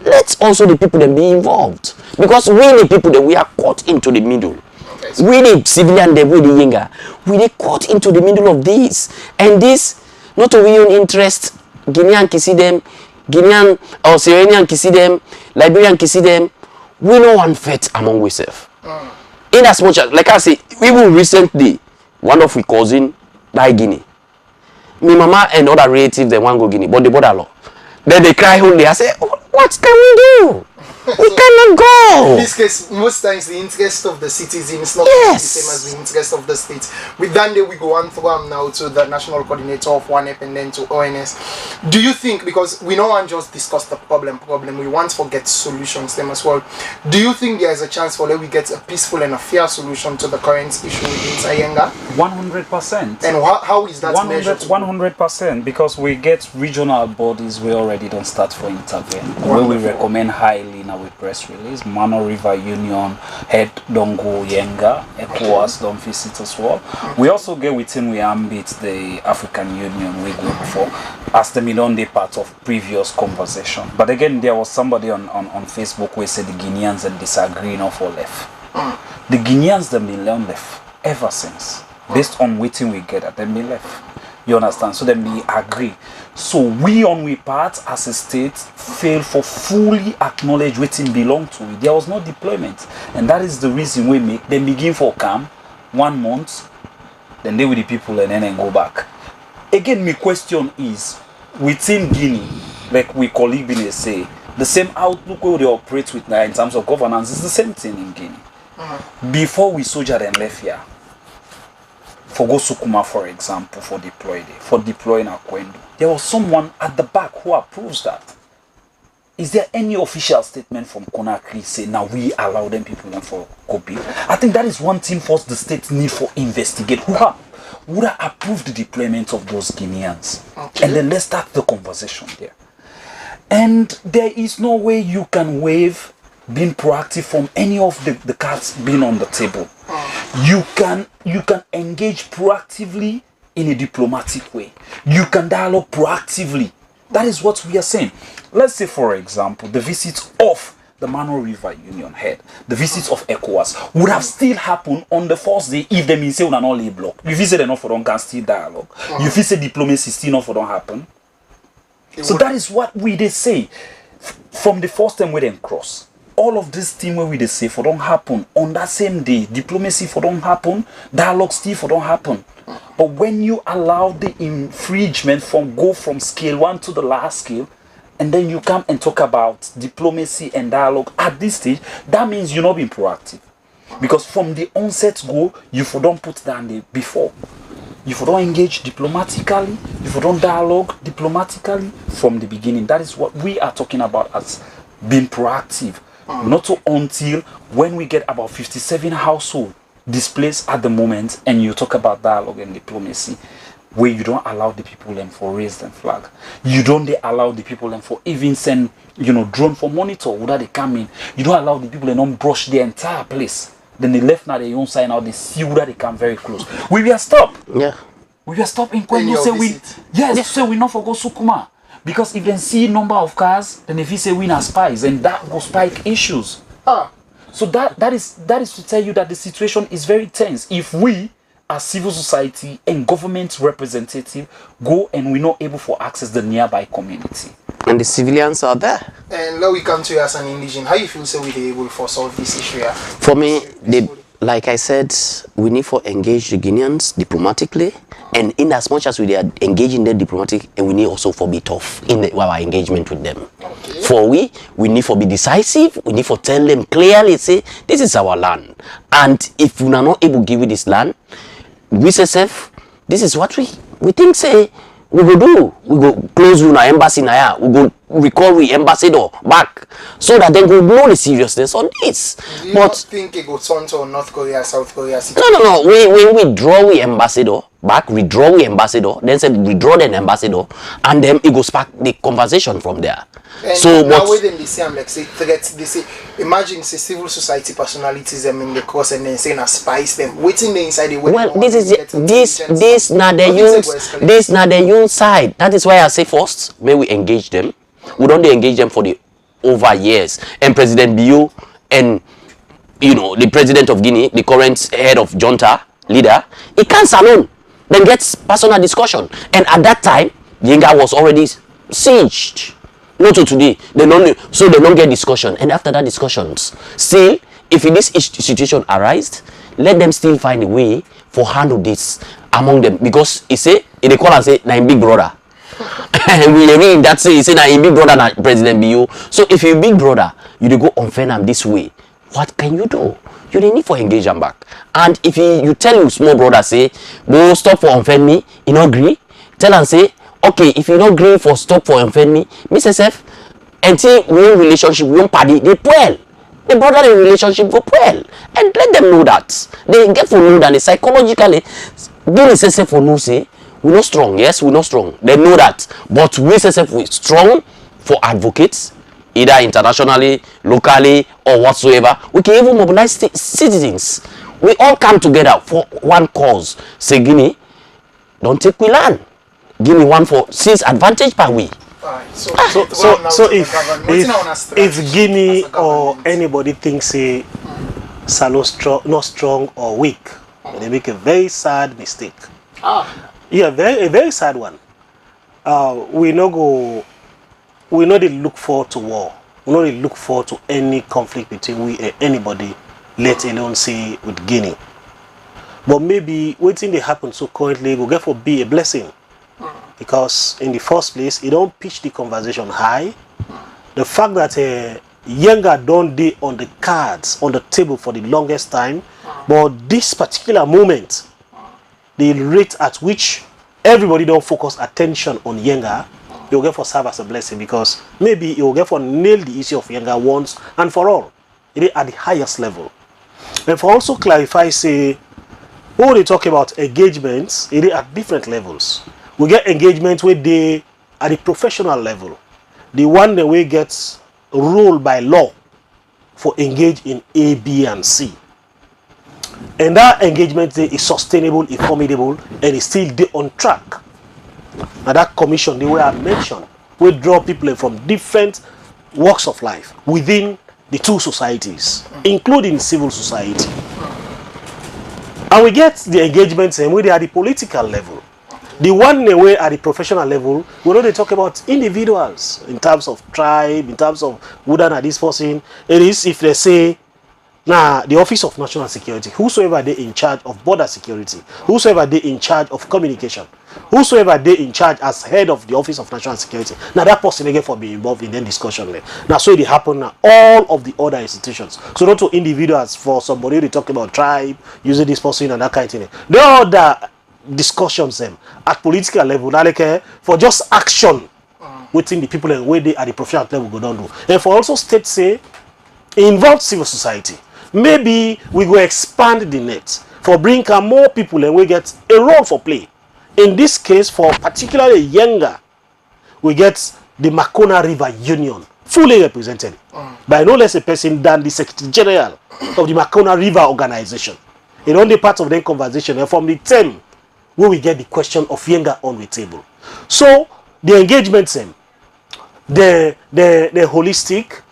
also the people that be involved. Because we the people that we are caught into the middle. We the civilian that we the YENGA, we they caught into the middle of this. And this not to we own interest, Guinean can see them, Guinean or Syrian can see them, Liberian can see them. We know one fate among ourselves. In as much as, like I say, we will recently, one of we cousin die Guinea. My mama and other relatives they want to go Guinea, but they bother law. Then they cry only. I say, oh, what can we do? We cannot go. In this case, most times the interest of the citizen is not the same as the interest of the state. With that day, we go on through now to the national coordinator of YENGA and then to ONS. Do you think, because we don't want to just discuss the problem, we want to get solutions them as well. Do you think there is a chance for that we get a peaceful and a fair solution to the current issue within YENGA? 100%. And how is that measured? 100%, because we get regional bodies we already don't start for intervene. Where we recommend highly now with press release. Mano River Union, Head Dongo YENGA, ECOWAS don't visit as well. We also get within we ambit the African Union we go for as the Midonde part of previous conversation. But again, there was somebody on Facebook who said the Guineans and disagree not for left. The Guineans them been left ever since. Based on waiting we get at them be left. You understand? So then we agree. So we on we part as a state fail for fully acknowledge waiting belong to it. There was no deployment. And that is the reason we make them begin for camp 1 month, then they with the people and then go back. Again, my question is within Guinea, like we colleague been say, The same outlook where they operate with now in terms of governance is the same thing in Guinea. Before we soldiered and left here, for go Sukuma, for example, for deploying Akwendo, there was someone at the back who approves that. Is there any official statement from Conakry saying now we allow them people for copy? I think that is one thing for the state need for investigate. Who would have approved the deployment of those Guineans? Okay. And then let's start the conversation there. And there is no way you can waive being proactive from any of the cards being on the table. You can engage proactively in a diplomatic way. You can dialogue proactively. That is what we are saying. Let's say, for example, the visit of the Mano River Union head, the visit of ECOWAS would have still happened on the first day if they say we are not lay block. If you say enough for don't can still dialogue. If you say diplomacy still enough for don't happen. So that is what we they say from the first time we then cross. All of this thing where we they say for don't happen on that same day. Diplomacy for don't happen, dialogue still for don't happen. But when you allow the infringement go from scale 1 to the last scale, and then you come and talk about diplomacy and dialogue at this stage, that means you're not being proactive. Because from the onset go, you for don't put down the before. You for don't engage diplomatically, you for don't dialogue diplomatically from the beginning. That is what we are talking about as being proactive. Not so until when we get about 57 households displaced at the moment and you talk about dialogue and diplomacy, where you don't allow the people them for raise them flag. You don't allow the people them for even send, drone for monitor whether they come in. You don't allow the people them don't brush the entire place. Then they left now they don't sign out, they see whether they come very close. We will stop. Yeah. We will stop in Kwenyo say say we not for go Sukuma. Because if they see number of cars, then if you say we are spies, then that will spike issues. So that is to tell you that the situation is very tense. If we as civil society and government representative go and we're not able to access the nearby community. And the civilians are there. And now we come to you as an indigenous. How you feel so we're able to solve this issue here? For me, like I said, we need to engage the Guineans diplomatically. And in as much as we are engaging them diplomatic, and we need also to be tough in our engagement with them. Okay. For we need to be decisive. We need to tell them clearly, say, this is our land. And if we are not able to give you this land, we say, this is what we think, say, we go do. We go close our embassy now. We go recall the ambassador back so that they go know the seriousness on this. Do you not think it goes on to North Korea, South Korea? No. We withdraw the ambassador back, withdraw the ambassador, then say withdraw the ambassador, and then it goes back the conversation from there. And so now with them they say I'm like say threats, they say imagine say civil society personalities them in the course and then saying I spice them waiting the inside the way. Well, this not the young side. That is why I say first may we engage them. We don't engage them for the over years. And President Bio and the president of Guinea, the current head of junta leader, he can't salon. Then gets personal discussion. And at that time, YENGA was already sieged. Not to today. They don't get discussion. And after that discussions, still, if in this situation arises, let them still find a way for handle this among them. Because they call and say, na big brother. And we read that say, he say, na big brother na President Bio. So if you big brother, you go unfair them this way. What can you do? You need for engage them back. And if you tell your small brother, say, go stop for unfair me, you not agree, tell and say, okay, if you don't agree for stop for offend me, Mr. Sef, until we in relationship, we don't party, they well. The brother in relationship go well. And let them know that. They get for know that they psychologically, being Sef for no say, we're not strong. Yes, we're not strong. They know that. But we Sef we're strong for advocates, either internationally, locally, or whatsoever. We can even mobilize citizens. We all come together for one cause. Say Guinea, don't take we land. Give me one for 6 advantage per week. So if Guinea or anybody thinks say Salo not strong or weak, they make a very sad mistake. Yeah, a very sad one. We know they look forward to war. We know they look forward to any conflict between we and anybody, let alone say with Guinea. But maybe waiting they happen so currently will get for be a blessing. Because in the first place, it don't pitch the conversation high. the fact that YENGA don't be on the cards, on the table for the longest time, but this particular moment, the rate at which everybody don't focus attention on YENGA, it will get for serve as a blessing, because maybe it will get for nail the issue of YENGA once and for all. It is at the highest level. And for also clarify, say, when they talk about engagements, it is at different levels. We get engagement where they at the professional level. The one that we get ruled by law for engage in A, B, and C. And that engagement is sustainable, is formidable, and is still on track. And that commission, the way I mentioned, will draw people from different walks of life within the two societies, including civil society. And we get the engagements and we are at the political level. The one way at the professional level, we know they talk about individuals in terms of tribe, in terms of whether this person. It is if they say, now the Office of National Security, whosoever they in charge of border security, whosoever they in charge of communication, whosoever they in charge as head of the Office of National Security, now that person again for being involved in the discussion there. Now so it happen now all of the other institutions. So not to individuals, for somebody they talk about tribe, using this person and that kind of thing. There are other discussions them at political level, like for just action within the people and where they at the professional level go down to. And for also state say involve civil society. Maybe we go expand the net for bring more people and we get a role for play. In this case, for particularly YENGA, we get the Makona River Union fully represented by no less a person than the Secretary General of the Makona River Organization. In only part of the conversation and from the term where we get the question of YENGA on the table. So the engagement the holistic,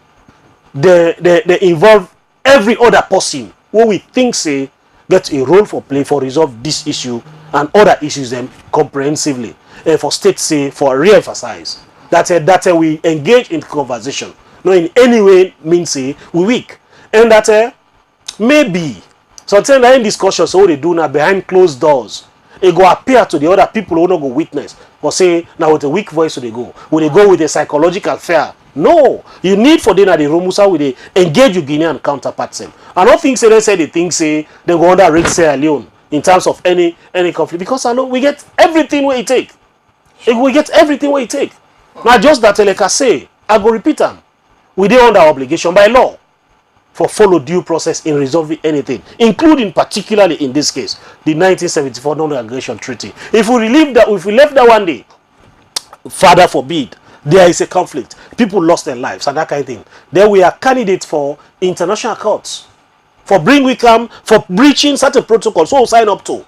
they involve every other person who we think say get a role for play for resolve this issue and other issues them comprehensively. And for state say for re-emphasize that we engage in conversation, no in any way means say we weak. And that maybe sometimes in discussions so they do now behind closed doors, it go appear to the other people who don't go witness or say now with a weak voice so they go. Will they go with a psychological fear? No, you need for them at the Romusa with the engage your Guinean counterparts. And I don't think say they think say they go under Red Sierra Leone in terms of any conflict, because I know we get everything where it take. We get everything where it take. Now just that like I say, I go repeat them. We dey under obligation by law for follow due process in resolving anything, including particularly in this case, the 1974 Non-Aggression Treaty. If we left that one day, Father forbid, there is a conflict, people lost their lives and that kind of thing, then we are candidates for international courts for bring we come for breaching certain protocols. So we'll sign up to.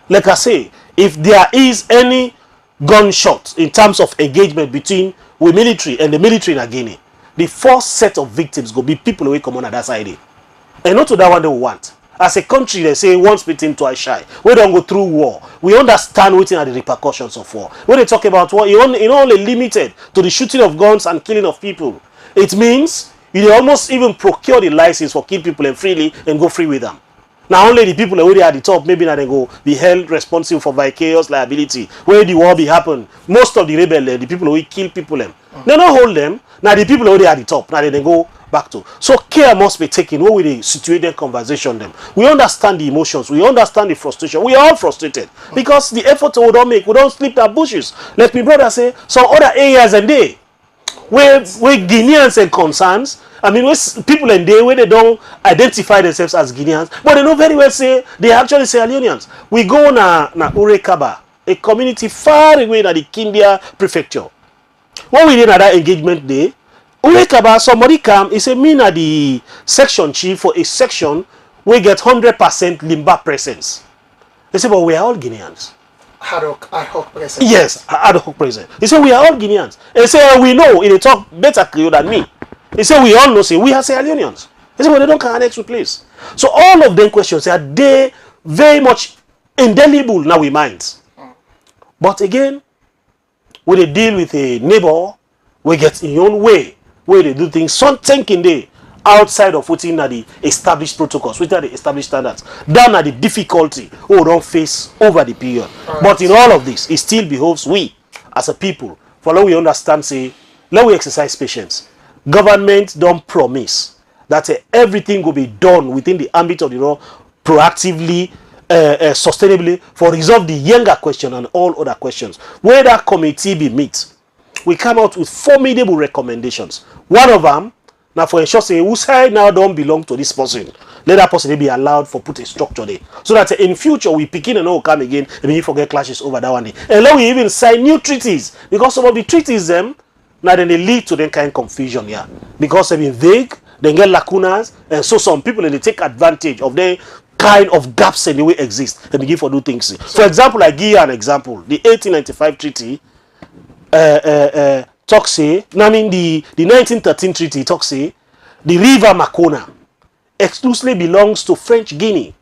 Like I say, if there is any gunshot in terms of engagement between we military and the military in Guinea, the first set of victims go be people who come on that side. And not to that one they want. As a country, they say once bitten, twice shy. We don't go through war. We understand what are the repercussions of war. When they talk about war, it's only limited to the shooting of guns and killing of people. It means you almost even procure the license for kill people and freely and go free with them. Now only the people who are at the top, maybe now they go be held responsible for vicarious liability. Where the war be happen, most of the rebels, the people who kill people, they don't hold them. Now the people who are at the top, now they go back to. So care must be taken when we situate the conversation them. We understand the emotions, we understand the frustration. We are all frustrated because the effort we don't make, we don't sleep the bushes. Let me brother say some other areas and they where Guineans and concerns. I mean, people in there where they don't identify themselves as Guineans, but they know very well say they actually Sierra Leoneans. We go na Urekaba, a community far away in the Kindia prefecture. When we did that engagement day, Urekaba, somebody come, he say me na the section chief for a section we get 100% Limba presence. They say, but we are all Guineans. Ad hoc presence. Yes, ad hoc presence. He said we are all Guineans. He said we know, he talk better Creole than me. He said we all know, say we are Sierra Leoneans. He said, well, they don't come next place. So all of them questions are they very much indelible now we minds. But again, when they deal with a neighbor, we get in your own way, where they do things, some thinking they outside of within the established protocols, within the established standards. Down at the difficulty we don't face over the period. But in all of this, it still behoves we as a people, for let we understand, say, let we exercise patience. government don't promise that everything will be done within the ambit of the law proactively, sustainably for resolve the YENGA question and all other questions. Where that committee be meet, we come out with formidable recommendations. One of them, now for ensure say whose side now don't belong to this person, let that person be allowed for put a structure there, so that in future we pick in and all come again and we forget clashes over that one day. And then we even sign new treaties, because some of the treaties them now then they lead to them kind of confusion, yeah, because they've been vague, they get lacunas, and so some people they take advantage of the kind of gaps in the way exist and begin for do things. For example, I give you an example. The 1895 treaty talks say, I mean the 1913 treaty talks say the river Makona exclusively belongs to French Guinea.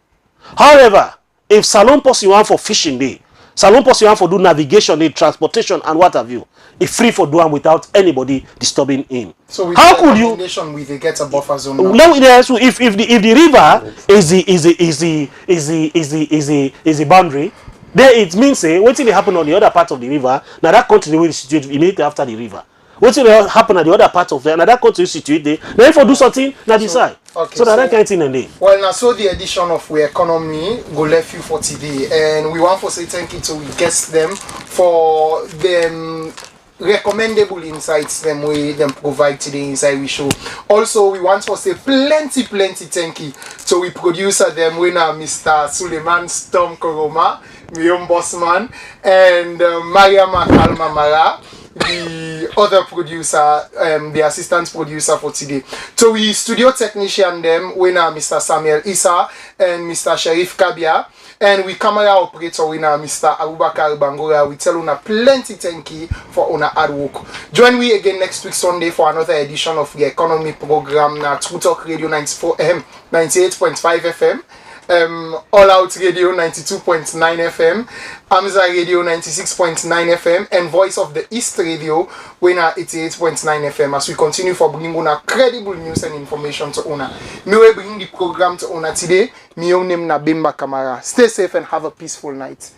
However, if Salon Posse want for fishing day, Salon Posse want for do navigation day, transportation and what have you, it's free for doing without anybody disturbing him. So with how could you we they get a buffer zone now? No, yes, if the river is the boundary, then it means say what will happen on the other part of the river. Now that country will situate immediately after the river. What will happen at the other part of another country situate there? Then if you do something, now decide. Okay, so that kind of thing and day. Well, now so the edition of We Economy go left you for today, and we want to say thank you to we guest them for them recommendable insights them we them provide today inside we show. Also, we want to say plenty thank you to we producer them we now Mr. Suleiman Storm Koroma, my own boss man, and Maria Makalma Mara, the other producer, the assistant producer for today. So we studio technician them we now Mr. Samuel Issa and Mr. Sharif Kabia. And we camera operator we now Mr. Abubakar Bangora. We tell una plenty thank you for una hard work. Join we again next week Sunday for another edition of the economy program na True Talk Radio 98.5 FM. All Out Radio 92.9 FM, Amza Radio 96.9 FM, and Voice of the East Radio we na 88.9 FM. As we continue for bringing una credible news and information to una. Me will bring the program to una today. Me own name na Bimba Kamara. Stay safe and have a peaceful night.